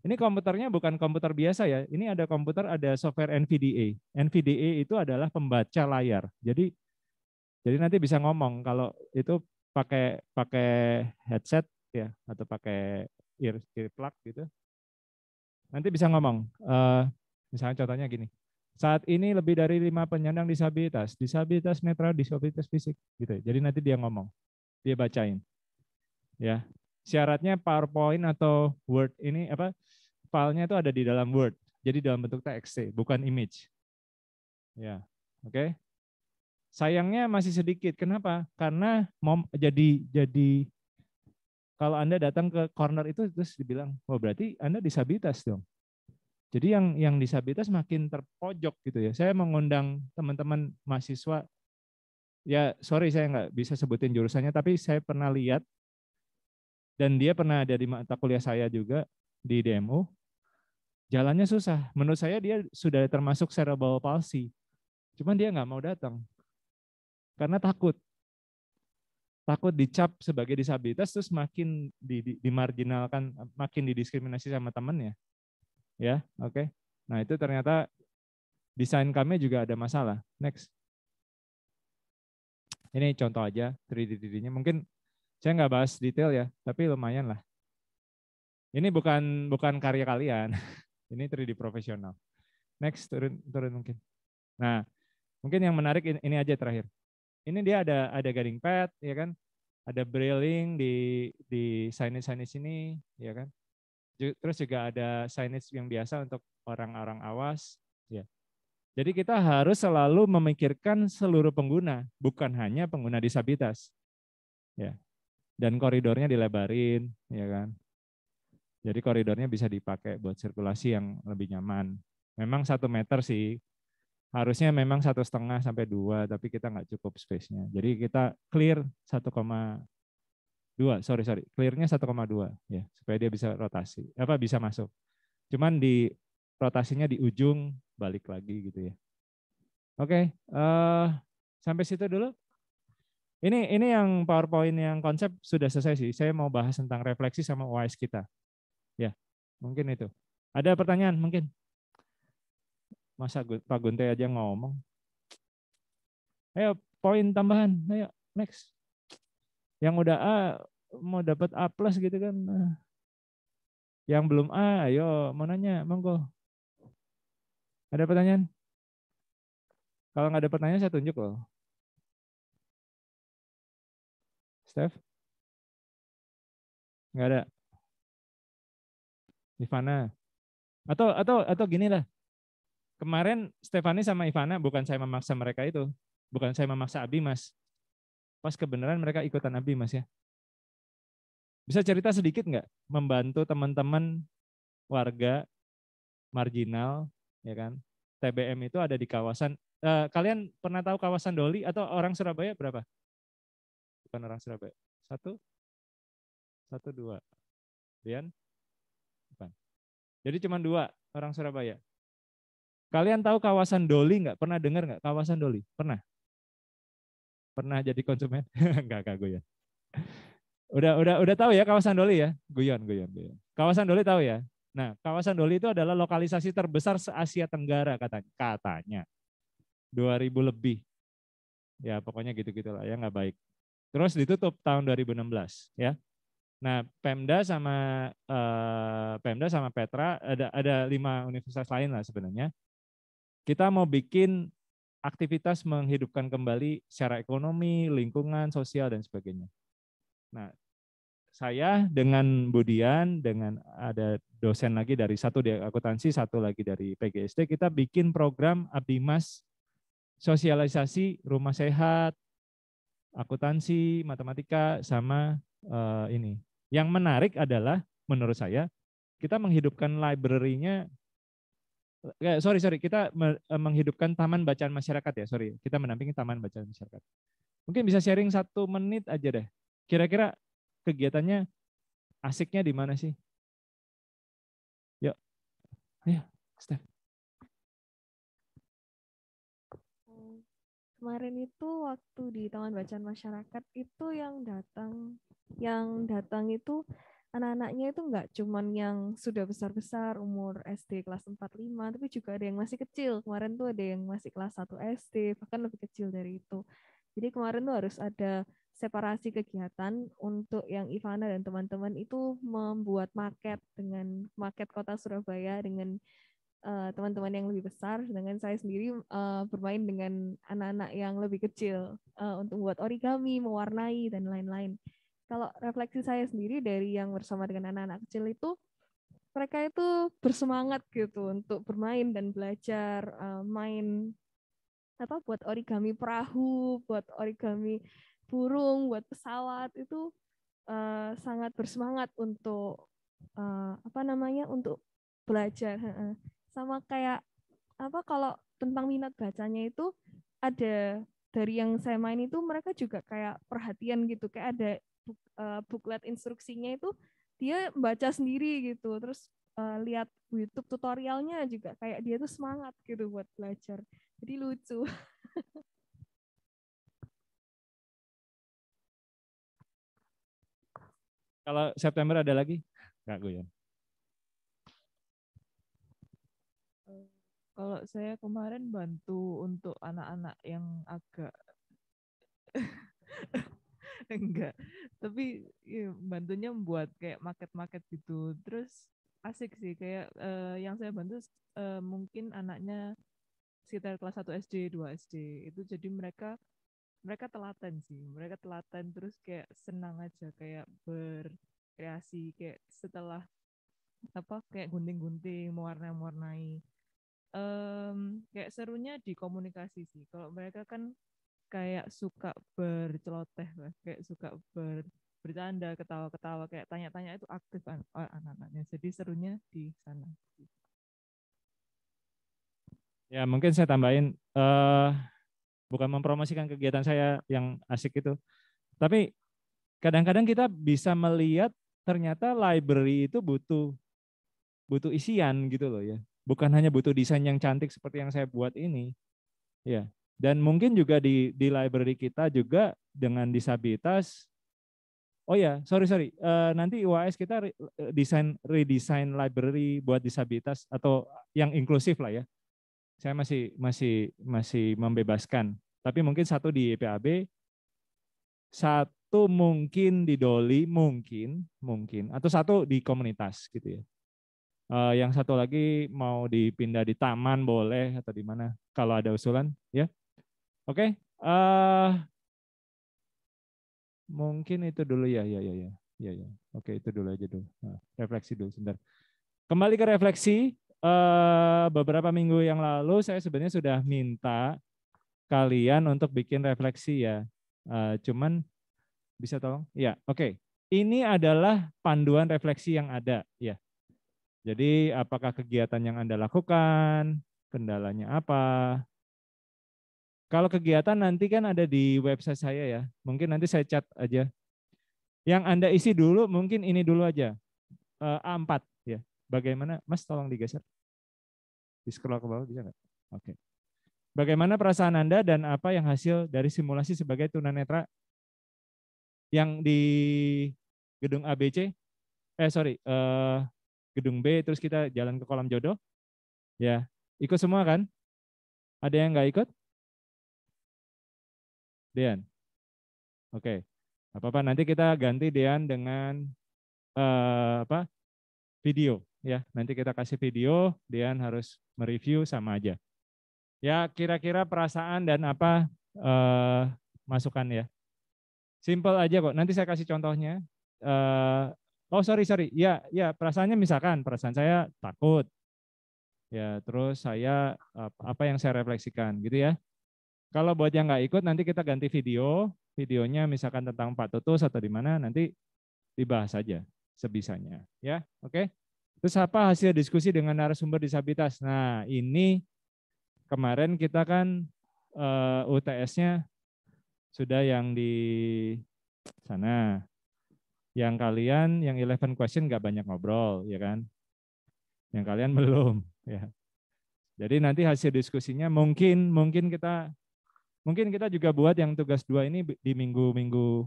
Ini komputernya bukan komputer biasa ya. Ini ada komputer, ada software NVDA. NVDA itu adalah pembaca layar. Jadi nanti bisa ngomong kalau itu pakai headset ya atau pakai ear plug gitu. Nanti bisa ngomong. Misalnya contohnya gini. Saat ini lebih dari 5 penyandang disabilitas netra, disabilitas fisik gitu. Jadi nanti dia ngomong, dia bacain. Ya. Syaratnya PowerPoint atau Word ini apa? Filenya itu ada di dalam Word. Jadi dalam bentuk TXT, bukan image. Ya. Oke. Sayangnya masih sedikit. Kenapa? Karena jadi kalau Anda datang ke corner itu terus dibilang, "Oh, berarti Anda disabilitas dong." Jadi yang disabilitas makin terpojok gitu ya. Saya mengundang teman-teman mahasiswa, ya sorry saya nggak bisa sebutin jurusannya, tapi saya pernah lihat dan dia pernah ada di mata kuliah saya juga di DMU. Jalannya susah. Menurut saya dia sudah termasuk cerebral palsy. Cuman dia nggak mau datang karena takut dicap sebagai disabilitas, terus makin dimarginalkan, makin didiskriminasi sama temennya. Ya, oke. Nah itu ternyata desain kami juga ada masalah. Next. Ini contoh aja 3D-nya. Mungkin saya nggak bahas detail ya, tapi lumayan lah. Ini bukan karya kalian. Ini 3D profesional. Next, turun mungkin. Nah, mungkin yang menarik ini aja terakhir. Ini dia ada guiding pad, ya kan? Ada brailing di signage ini, ya kan? Terus juga ada signage yang biasa untuk orang-orang awas, ya. Jadi kita harus selalu memikirkan seluruh pengguna, bukan hanya pengguna disabilitas, ya. Dan koridornya dilebarin, ya kan? Jadi koridornya bisa dipakai buat sirkulasi yang lebih nyaman. Memang 1 meter sih, harusnya memang 1,5 sampai 2, tapi kita nggak cukup space-nya. Jadi kita clear 1,2, sorry, clear-nya 1,2 ya, supaya dia bisa rotasi, bisa masuk. Cuman di rotasinya di ujung balik lagi gitu ya. Oke, sampai situ dulu. Ini yang PowerPoint yang konsep sudah selesai sih. Saya mau bahas tentang refleksi sama OAS kita. Ya, mungkin itu. Ada pertanyaan mungkin? Masa Pak Gunte aja ngomong. Ayo poin tambahan, ayo next. Yang udah A mau dapat A+ gitu kan. Yang belum A, ayo mau nanya, monggo. Ada pertanyaan? Kalau nggak ada pertanyaan saya tunjuk loh. Steph? Nggak ada. Ivana. Atau gini lah. Kemarin Stefani sama Ivana, bukan saya memaksa mereka itu. Bukan saya memaksa Abi, Mas. Pas kebenaran mereka ikutan Abi, Mas ya. Bisa cerita sedikit nggak? Membantu teman-teman warga marginal, ya kan? TBM itu ada di kawasan, kalian pernah tahu kawasan Doli atau orang Surabaya berapa? Bukan orang Surabaya. 1, 2. Dian? Bukan. Jadi cuma 2 orang Surabaya. Kalian tahu kawasan Doli nggak? Pernah dengar nggak kawasan Doli? Pernah? Pernah jadi konsumen? Enggak, gue ya. Udah tahu ya kawasan Doli ya? Guyon. Kawasan Doli tahu ya? Nah, kawasan Doli itu adalah lokalisasi terbesar se-Asia Tenggara katanya. 2000 lebih. Ya, pokoknya gitu-gitulah ya, nggak baik. Terus ditutup tahun 2016 ya. Nah, Pemda sama Petra ada 5 universitas lain lah sebenarnya. Kita mau bikin aktivitas menghidupkan kembali secara ekonomi, lingkungan, sosial dan sebagainya. Nah, saya dengan Budian, dengan ada dosen lagi dari satu di akuntansi, satu lagi dari PGSD, kita bikin program Abdimas sosialisasi rumah sehat, akuntansi, matematika, sama ini. Yang menarik adalah menurut saya kita menghidupkan library-nya, kita menghidupkan taman bacaan masyarakat ya, kita mendampingi taman bacaan masyarakat. Mungkin bisa sharing 1 menit aja deh. Kira-kira kegiatannya asiknya di mana sih? Yuk, ayo, Steph. Kemarin itu waktu di Taman Bacaan Masyarakat itu yang datang itu anak-anaknya itu nggak cuman yang sudah besar-besar umur SD kelas 4-5, tapi juga ada yang masih kecil. Kemarin tuh ada yang masih kelas 1 SD, bahkan lebih kecil dari itu. Jadi kemarin tuh harus ada separasi kegiatan untuk yang Ivana dan teman-teman itu membuat maket Kota Surabaya dengan teman-teman yang lebih besar, sedangkan saya sendiri bermain dengan anak-anak yang lebih kecil untuk membuat origami, mewarnai dan lain-lain. Kalau refleksi saya sendiri dari yang bersama dengan anak-anak kecil itu, mereka itu bersemangat gitu untuk bermain dan belajar main buat origami perahu, buat origami burung, buat pesawat itu sangat bersemangat untuk untuk belajar. Sama kayak kalau tentang minat bacanya itu ada dari yang saya main itu mereka juga kayak perhatian gitu, kayak ada booklet instruksinya itu dia baca sendiri gitu, terus lihat YouTube tutorialnya juga kayak dia tuh semangat gitu buat belajar, jadi lucu. Kalau September ada lagi? Kak Guyon. Kalau saya kemarin bantu untuk anak-anak yang agak enggak, tapi ya, bantunya membuat kayak market gitu. Terus asik sih kayak yang saya bantu mungkin anaknya sekitar kelas 1 SD, 2 SD. Itu jadi mereka telaten sih. Mereka telaten terus kayak senang aja kayak berkreasi kayak setelah kayak gunting-gunting, mewarnai kayak serunya di komunikasi sih. Kalau mereka kan kayak suka berceloteh lah, kayak suka bercanda, ketawa-ketawa, kayak tanya-tanya itu aktif anak-anaknya. Jadi serunya di sana. Ya mungkin saya tambahin, bukan mempromosikan kegiatan saya yang asik itu, tapi kadang-kadang kita bisa melihat ternyata library itu butuh isian gitu loh ya. Bukan hanya butuh desain yang cantik seperti yang saya buat ini. Ya. Dan mungkin juga di library kita juga dengan disabilitas. Oh ya, sorry. Nanti UAS kita redesign library buat disabilitas atau yang inklusif lah ya. Saya masih membebaskan. Tapi mungkin satu di EPAB, satu mungkin di Doli mungkin atau satu di komunitas gitu ya. Yang satu lagi mau dipindah di taman boleh atau di mana kalau ada usulan ya. Oke. Mungkin itu dulu ya. Oke, itu dulu aja dulu. Nah, refleksi dulu sebentar. Kembali ke refleksi. Beberapa minggu yang lalu saya sebenarnya sudah minta kalian untuk bikin refleksi ya. Cuman bisa tolong? Ya, oke. Ini adalah panduan refleksi yang ada ya. Jadi apakah kegiatan yang Anda lakukan, kendalanya apa? Kalau kegiatan nanti kan ada di website saya ya, mungkin nanti saya chat aja. Yang Anda isi dulu mungkin ini dulu aja, A4 ya. Bagaimana, Mas tolong digeser. Di scroll ke bawah bisa nggak? Oke. Bagaimana perasaan Anda dan apa yang hasil dari simulasi sebagai tunanetra yang di gedung ABC? Gedung B terus kita jalan ke kolam jodoh. Ya, ikut semua kan? Ada yang nggak ikut? Dean. Oke. Apa-apa nanti kita ganti Dean dengan video ya. Nanti kita kasih video, Dean harus mereview sama aja. Ya, kira-kira perasaan dan apa masukan ya. Simple aja kok. Nanti saya kasih contohnya. Sorry. Ya, perasaannya misalkan perasaan saya takut. Ya, terus saya apa yang saya refleksikan gitu ya. Kalau buat yang nggak ikut nanti kita ganti videonya misalkan tentang Pak Tutus atau di mana nanti dibahas saja sebisanya ya. Oke. Terus apa hasil diskusi dengan narasumber disabilitas? Nah, ini kemarin kita kan UTS-nya sudah yang di sana. Yang kalian yang 11 question nggak banyak ngobrol ya kan? Yang kalian belum ya. Jadi nanti hasil diskusinya mungkin kita juga buat yang tugas 2 ini di minggu-minggu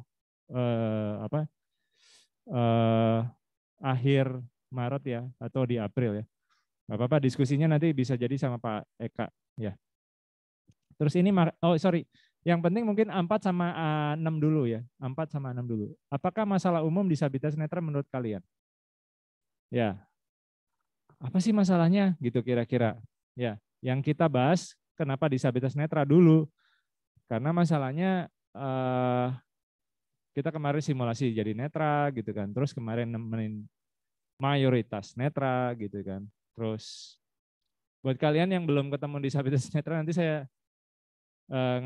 akhir Maret ya atau di April ya. Gak apa-apa diskusinya nanti bisa jadi sama Pak Eka ya. Terus ini yang penting mungkin A4 sama A6 dulu ya. A4 sama A6 dulu. Apakah masalah umum disabilitas netra menurut kalian? Ya. apa sih masalahnya gitu kira-kira. Ya, yang kita bahas kenapa disabilitas netra dulu. Karena masalahnya kita kemarin simulasi jadi netra gitu kan. Terus kemarin nemenin mayoritas netra gitu kan. Terus buat kalian yang belum ketemu disabilitas netra, nanti saya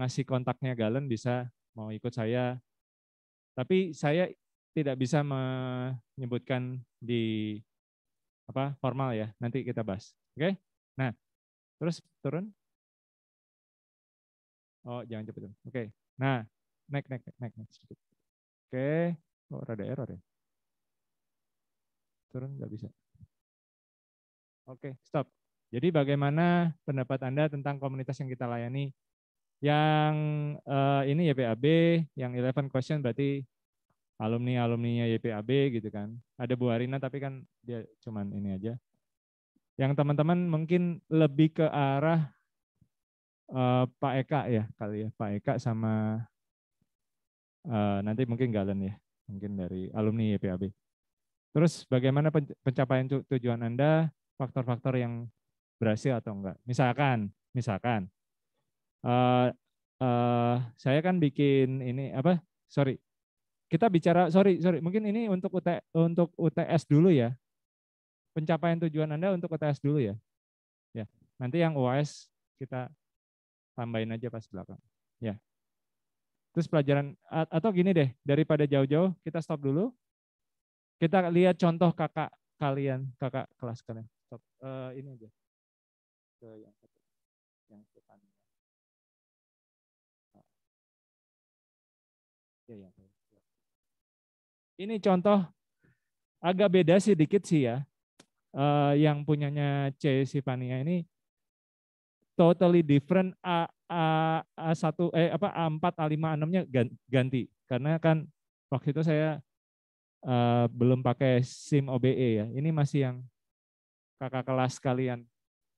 ngasih kontaknya Galen, bisa mau ikut saya. Tapi saya tidak bisa menyebutkan di formal ya. Nanti kita bahas. Oke? Nah, terus turun. Oh, jangan cepet. Oke. Nah, naik sedikit. Oke. Oh, rada error ya. Turun nggak bisa. Oke, stop. Jadi bagaimana pendapat Anda tentang komunitas yang kita layani? Yang ini YPAB, yang 11 question berarti alumninya YPAB gitu kan. Ada Bu Arina tapi kan dia cuman ini aja. Yang teman-teman mungkin lebih ke arah Pak Eka ya kali ya. Pak Eka sama nanti mungkin Galen ya. Mungkin dari alumni YPAB. Terus bagaimana pencapaian tujuan Anda, faktor-faktor yang berhasil atau enggak. Misalkan saya kan bikin ini kita bicara mungkin ini untuk UTS dulu ya. Pencapaian tujuan Anda untuk UTS dulu ya. Ya, nanti yang UAS kita tambahin aja pas belakang. Ya. Terus pelajaran atau gini deh, daripada jauh-jauh kita stop dulu. Kita lihat contoh kakak kelas kalian. Stop. Ini aja. Ke yang depan. Ya. Ini contoh agak beda sedikit sih ya. Yang punyanya C Sivania ini totally different. A1 A4 A5 A6-nya ganti. Karena kan waktu itu saya belum pakai SIM OBE ya. Ini masih yang kakak kelas kalian.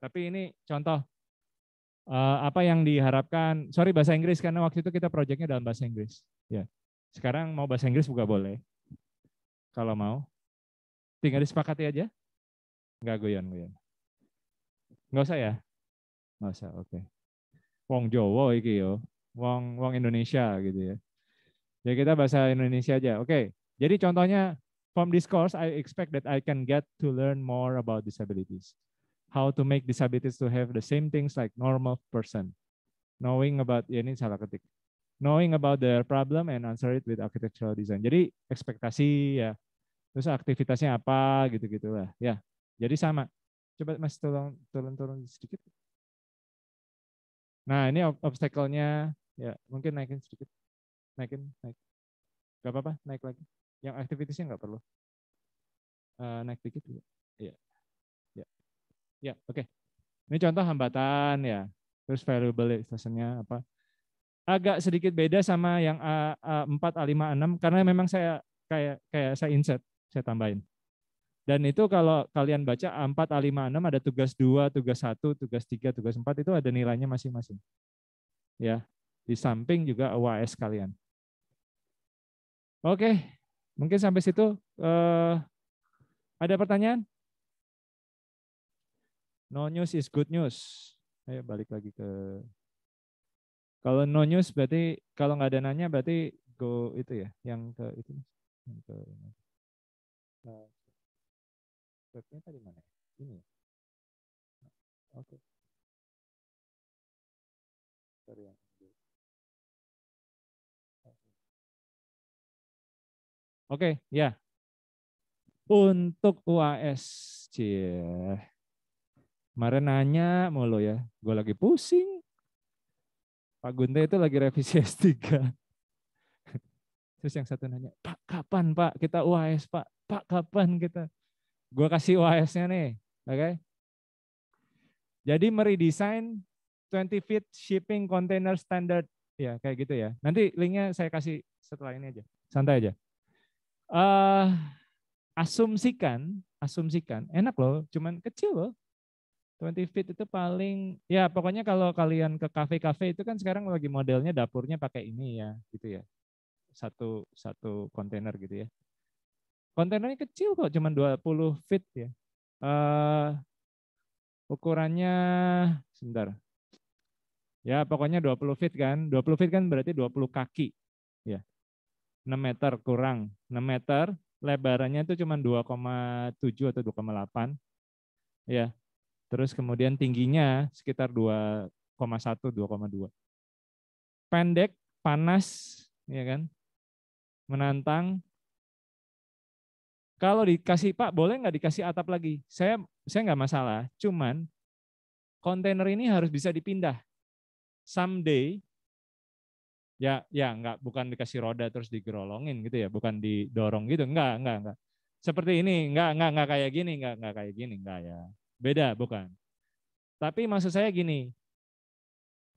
Tapi ini contoh apa yang diharapkan. Sorry bahasa Inggris karena waktu itu kita proyeknya dalam bahasa Inggris. Ya. Sekarang mau bahasa Inggris juga boleh. Kalau mau. Tinggal disepakati aja. Enggak goyan. Enggak usah ya? Enggak usah, oke. Wong Jawa iki yo. Wong Indonesia gitu ya. Jadi kita bahasa Indonesia aja. Oke. Jadi contohnya from this course I expect that I can get to learn more about disabilities. How to make disabilities to have the same things like normal person. Knowing about ini salah ketik. Knowing about their problem and answer it with architectural design. Jadi ekspektasi ya. Terus aktivitasnya apa gitu-gitulah ya. Jadi sama. Coba Mas turun sedikit. Nah, ini obstacle-nya ya, mungkin naikin sedikit. Naik. Gak apa-apa, naik lagi. Yang aktivitasnya nggak perlu. Naik dikit juga. Iya. Ya, oke. Ini contoh hambatan ya. Terus variable expression-nya apa? Agak sedikit beda sama yang A4, A5, A6 karena memang saya kayak saya insert, saya tambahin. Dan itu kalau kalian baca A4, A5, A6 ada tugas 2, tugas 1, tugas 3, tugas 4 itu ada nilainya masing-masing. Ya, di samping juga UAS kalian. Oke, mungkin sampai situ. Ada pertanyaan? No news is good news. Ayo balik lagi ke. Kalau no news berarti kalau nggak ada nanya berarti go itu ya, yang ke itu. Yang ke. Webnya tadi mana? Ini. Oke. Sorry ya. Oke, ya. Untuk UAS, kemarin nanya mulu ya, gue lagi pusing. Pak Gunte itu lagi revisi S3. Terus yang satu nanya, Pak kapan Pak kita UAS Pak? Pak kapan kita? Gue kasih UAS-nya nih, oke? Jadi meredesign 20 feet shipping container standard, ya kayak gitu ya. Nanti linknya saya kasih setelah ini aja, santai aja. Asumsikan, enak loh, cuman kecil loh. 20 feet itu paling, ya pokoknya kalau kalian ke kafe-kafe itu kan sekarang lagi modelnya dapurnya pakai ini ya, gitu ya. Satu kontainer gitu ya. Kontainernya kecil kok, cuman 20 feet ya. ukurannya sebentar. Ya, pokoknya 20 feet kan. 20 feet kan berarti 20 kaki. Ya. 6 meter kurang. 6 meter, lebarannya itu cuma 2,7 atau 2,8. Ya. Terus kemudian tingginya sekitar 2,1, 2,2. Pendek, panas, ya kan? Menantang. Kalau dikasih, Pak, boleh nggak dikasih atap lagi? Saya nggak masalah. Cuman kontainer ini harus bisa dipindah. Someday, ya nggak, bukan dikasih roda terus digerolongin gitu ya, bukan didorong gitu, enggak. Seperti ini, enggak kayak gini, enggak kayak gini, enggak ya. Beda, bukan. Tapi maksud saya gini,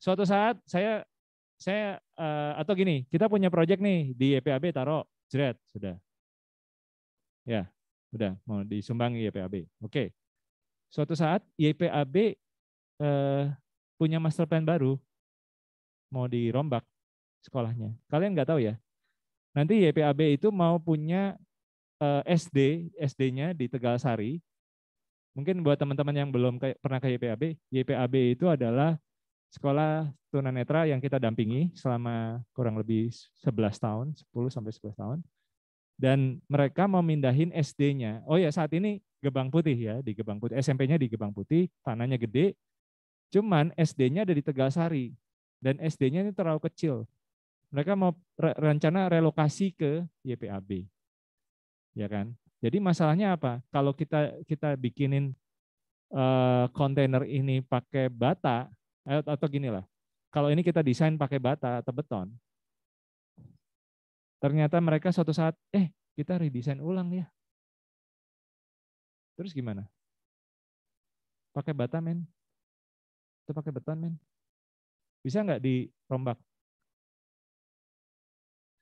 suatu saat saya atau gini, kita punya proyek nih di YPAB taruh, jret, sudah. Ya, udah mau disumbangi YPAB. Oke. Suatu saat YPAB punya master plan baru, mau dirombak sekolahnya. Kalian nggak tahu ya? Nanti YPAB itu mau punya SD-nya di Tegalsari. Mungkin buat teman-teman yang belum pernah ke YPAB, YPAB itu adalah sekolah tunanetra yang kita dampingi selama kurang lebih 11 tahun, 10 sampai 11 tahun. Dan mereka mau mindahin SD-nya. Oh ya, saat ini Gebang Putih ya, di Gebang Putih. SMP-nya di Gebang Putih, tanahnya gede. Cuman SD-nya ada di Tegalsari. Dan SD-nya ini terlalu kecil. Mereka mau rencana relokasi ke YPAB. Ya kan? Jadi masalahnya apa? Kalau kita bikinin kontainer ini pakai bata, atau gini lah, kalau ini kita desain pakai bata atau beton, ternyata mereka suatu saat, kita redesain ulang ya. Terus gimana? Pakai bata men? Atau pakai beton men? Bisa nggak dirombak?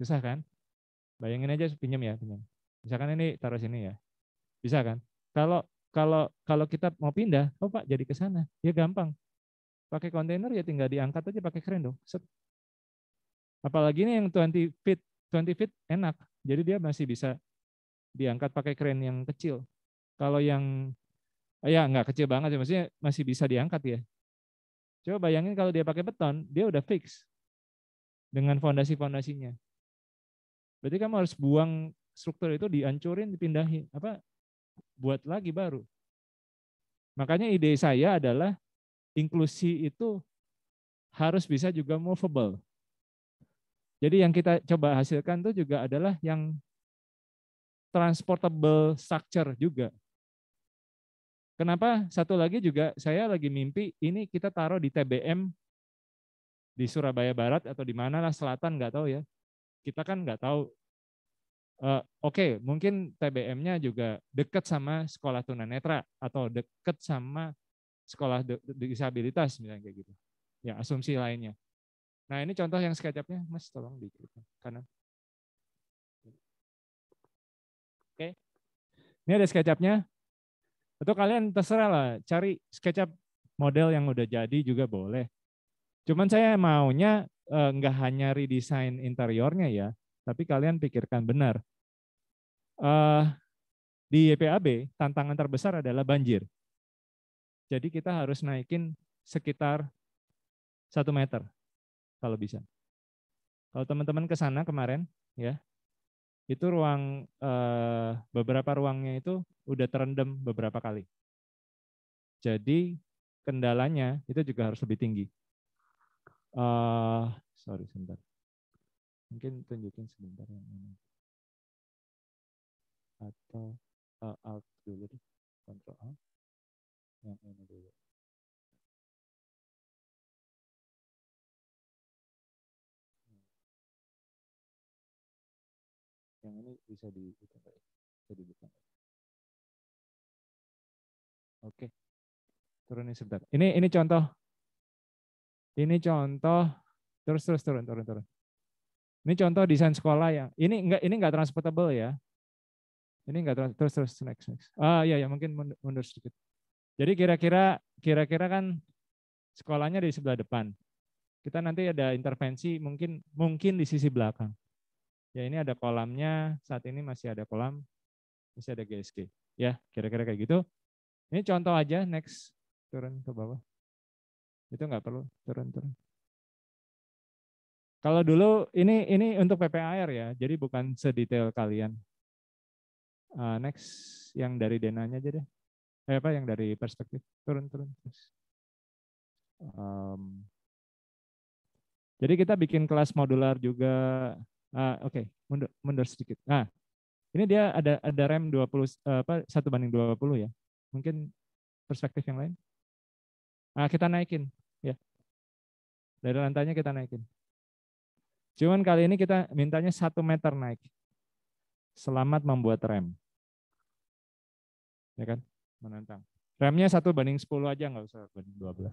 Susah kan? Bayangin aja pinjam ya, pinjam. Misalkan ini taruh sini ya, bisa kan? Kalau kita mau pindah, oh Pak jadi ke sana, ya gampang. Pakai kontainer ya tinggal diangkat aja pakai kren dong. Set. Apalagi ini yang 20 feet enak, jadi dia masih bisa diangkat pakai kren yang kecil. Kalau yang ya nggak kecil banget ya, maksudnya masih bisa diangkat ya. Coba bayangin kalau dia pakai beton, dia udah fix dengan fondasi-fondasinya. Berarti kamu harus buang struktur itu, dihancurin, dipindahin, buat lagi baru. Makanya ide saya adalah inklusi itu harus bisa juga movable. Jadi yang kita coba hasilkan itu juga adalah yang transportable structure juga. Kenapa? Satu lagi juga saya lagi mimpi ini kita taruh di TBM di Surabaya Barat atau di mana lah, selatan, nggak tahu ya. Kita kan nggak tahu. Oke, mungkin TBM-nya juga dekat sama sekolah tunanetra atau dekat sama sekolah disabilitas misalnya kayak gitu. Ya, asumsi lainnya. Nah, ini contoh yang SketchUp-nya, Mas tolong diklik kanan. Oke. Ini ada SketchUp-nya. Atau kalian terserah lah, cari SketchUp model yang udah jadi juga boleh. Cuman saya maunya nggak hanya redesign interiornya ya, tapi kalian pikirkan benar. Di YPAB, tantangan terbesar adalah banjir. Jadi kita harus naikin sekitar 1 meter kalau bisa. Kalau teman-teman ke sana kemarin, ya, itu ruang beberapa ruangnya itu udah terendam beberapa kali. Jadi kendalanya itu juga harus lebih tinggi. Sorry sebentar. Mungkin tunjukin sebentar yang ini. Atau Alt dulu deh, Ctrl Alt. Yang ini dulu. Yang ini bisa dibuka. Oke. Turunin sebentar. Ini contoh. Ini contoh terus turun. Ini contoh desain sekolah ya. Ini enggak transportable ya. Ini enggak terus next. Ya mungkin mundur sedikit. Jadi kira-kira kan sekolahnya di sebelah depan. Kita nanti ada intervensi mungkin di sisi belakang. Ya ini ada kolamnya, saat ini masih ada kolam, masih ada GSG. Ya, kira-kira kayak gitu. Ini contoh aja, next. turun ke bawah. Itu nggak perlu, turun. Kalau dulu ini untuk PPAR ya, jadi bukan sedetail kalian. Next, yang dari denanya aja deh. Yang dari perspektif, turun terus. Jadi kita bikin kelas modular juga. Oke, mundur sedikit. Nah, ini dia ada RAM 1:20 ya. Mungkin perspektif yang lain. Kita naikin ya. Dari lantainya kita naikin. Cuman kali ini kita mintanya 1 meter naik. Selamat membuat rem. Ya kan? Menantang. Remnya 1:10 aja, nggak usah banding 12.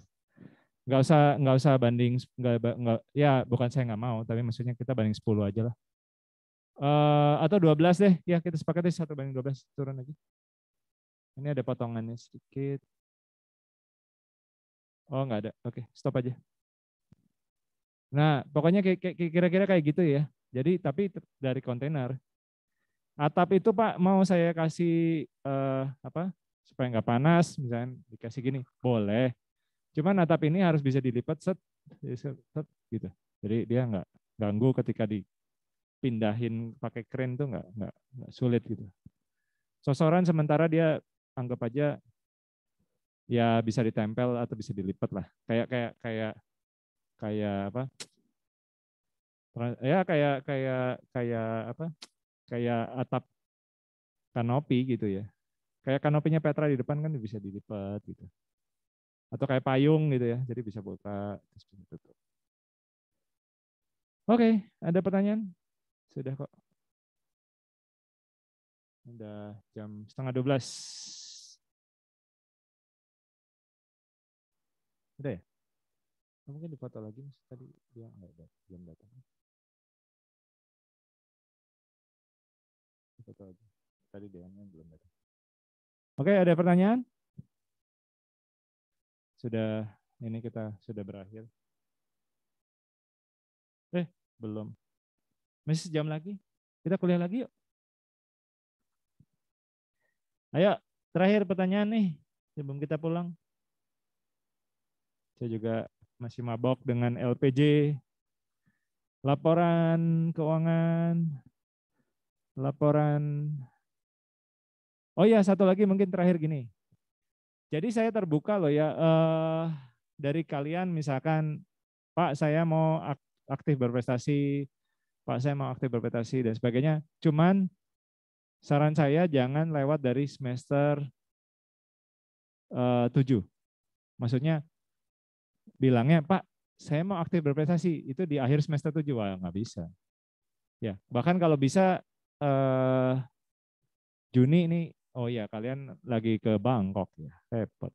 Nggak usah banding, nggak, ya bukan saya nggak mau, tapi maksudnya kita banding 10 aja lah. Atau 12 deh, ya kita sepakati 1:12, turun lagi. Ini ada potongannya sedikit. Oh nggak ada, oke, stop aja. Nah pokoknya kira-kira kayak gitu ya. Jadi tapi dari kontainer. Atap itu Pak mau saya kasih supaya nggak panas, misalnya dikasih gini, boleh. Cuman atap ini harus bisa dilipat set gitu. Jadi dia nggak ganggu ketika dipindahin pakai kren tuh nggak sulit gitu. Sosoran sementara dia anggap aja ya bisa ditempel atau bisa dilipat lah. Kayak apa? Ya kayak atap kanopi gitu ya. Kayak kanopinya Petra di depan kan bisa dilipat gitu. Atau kayak payung gitu ya, jadi bisa buka terus bisa tutup. Oke, ada pertanyaan? Sudah kok. Udah jam 11:30. Udah ya? Mungkin difoto lagi, tadi dia belum datang. Difoto lagi. Tadi dia-nya belum datang. Oke, ada pertanyaan? Ini kita sudah berakhir. Belum. Masih sejam lagi. Kita kuliah lagi yuk. Ayo, terakhir pertanyaan nih sebelum kita pulang. Saya juga masih mabok dengan LPJ, laporan keuangan, laporan. Oh iya, satu lagi mungkin terakhir gini. Jadi saya terbuka loh ya, dari kalian misalkan, Pak saya mau aktif berprestasi, Pak saya mau aktif berprestasi dan sebagainya. Cuman saran saya jangan lewat dari semester 7. Maksudnya bilangnya, Pak saya mau aktif berprestasi, itu di akhir semester 7, wah nggak bisa. Ya, bahkan kalau bisa Juni ini, oh ya kalian lagi ke Bangkok ya, repot.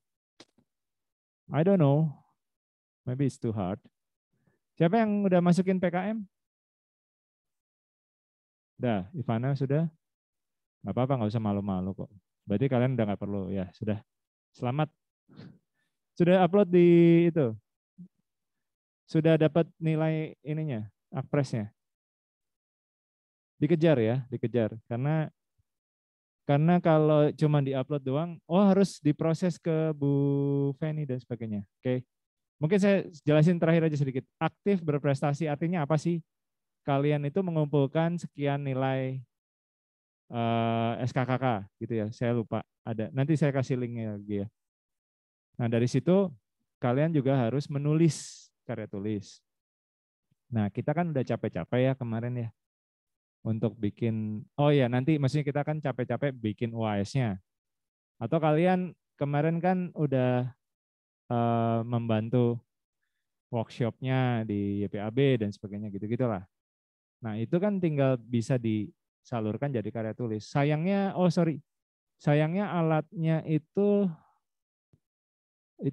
I don't know, maybe it's too hard. Siapa yang udah masukin PKM? Udah, Ivana sudah? Nggak apa-apa, nggak usah malu-malu kok. Berarti kalian udah nggak perlu, ya sudah. Selamat. Sudah upload di itu? Sudah dapat nilai ininya, akpresnya? Dikejar ya, dikejar. Karena kalau cuma diupload doang, harus diproses ke Bu Feni dan sebagainya. Oke. Mungkin saya jelasin terakhir aja sedikit. Aktif berprestasi artinya apa sih? Kalian itu mengumpulkan sekian nilai SKKK gitu ya. Saya lupa ada. Nanti saya kasih linknya lagi ya. Nah dari situ kalian juga harus menulis karya tulis. Nah kita kan udah capek-capek ya kemarin ya. Untuk bikin, nanti maksudnya kita kan capek-capek bikin UAS-nya. Atau kalian kemarin kan udah membantu workshop-nya di YPAB dan sebagainya gitu-gitulah. Nah itu kan tinggal bisa disalurkan jadi karya tulis. Sayangnya alatnya itu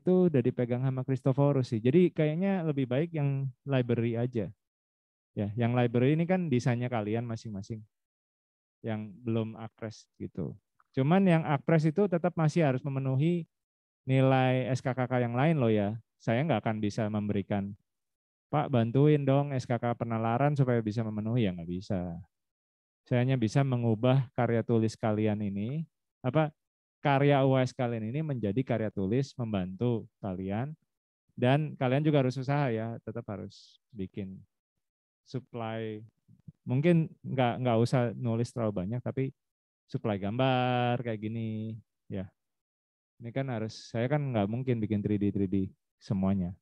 udah dipegang sama Kristoforus sih. Jadi kayaknya lebih baik yang library aja. Ya, yang library ini kan desainnya kalian masing-masing. Yang belum akpres gitu. Cuman yang akpres itu tetap masih harus memenuhi nilai SKKK yang lain loh ya. Saya nggak akan bisa memberikan, Pak bantuin dong SKK penalaran supaya bisa memenuhi, ya nggak bisa. Saya hanya bisa mengubah karya tulis kalian ini, karya UAS kalian ini menjadi karya tulis membantu kalian, dan kalian juga harus usaha ya, tetap harus bikin supply. Mungkin nggak usah nulis terlalu banyak, tapi supply gambar kayak gini ya. Ini kan harus, saya kan nggak mungkin bikin 3D semuanya.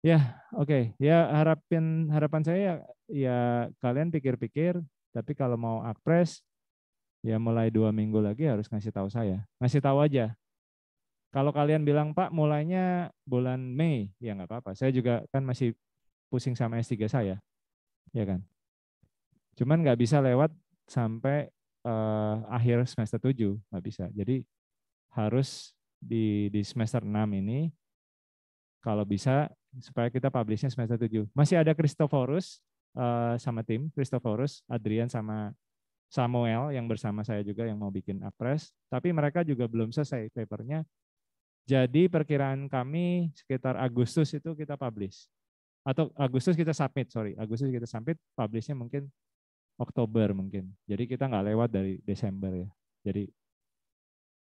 Ya, oke. Ya harapan saya ya kalian pikir-pikir, tapi kalau mau akpres ya mulai 2 minggu lagi harus ngasih tahu saya. Ngasih tahu aja. Kalau kalian bilang, Pak mulainya bulan Mei, ya nggak apa-apa. Saya juga kan masih pusing sama S3 saya. Ya kan. Cuman nggak bisa lewat sampai akhir semester 7, nggak bisa. Jadi harus di semester 6 ini kalau bisa supaya kita publishnya semester 7. Masih ada Christophorus sama tim, Christophorus, Adrian sama Samuel yang bersama saya juga yang mau bikin akpres, tapi mereka juga belum selesai papernya. Jadi perkiraan kami sekitar Agustus itu kita publish. Atau Agustus kita submit, Agustus kita submit, publishnya mungkin Oktober mungkin. Jadi kita nggak lewat dari Desember ya. Jadi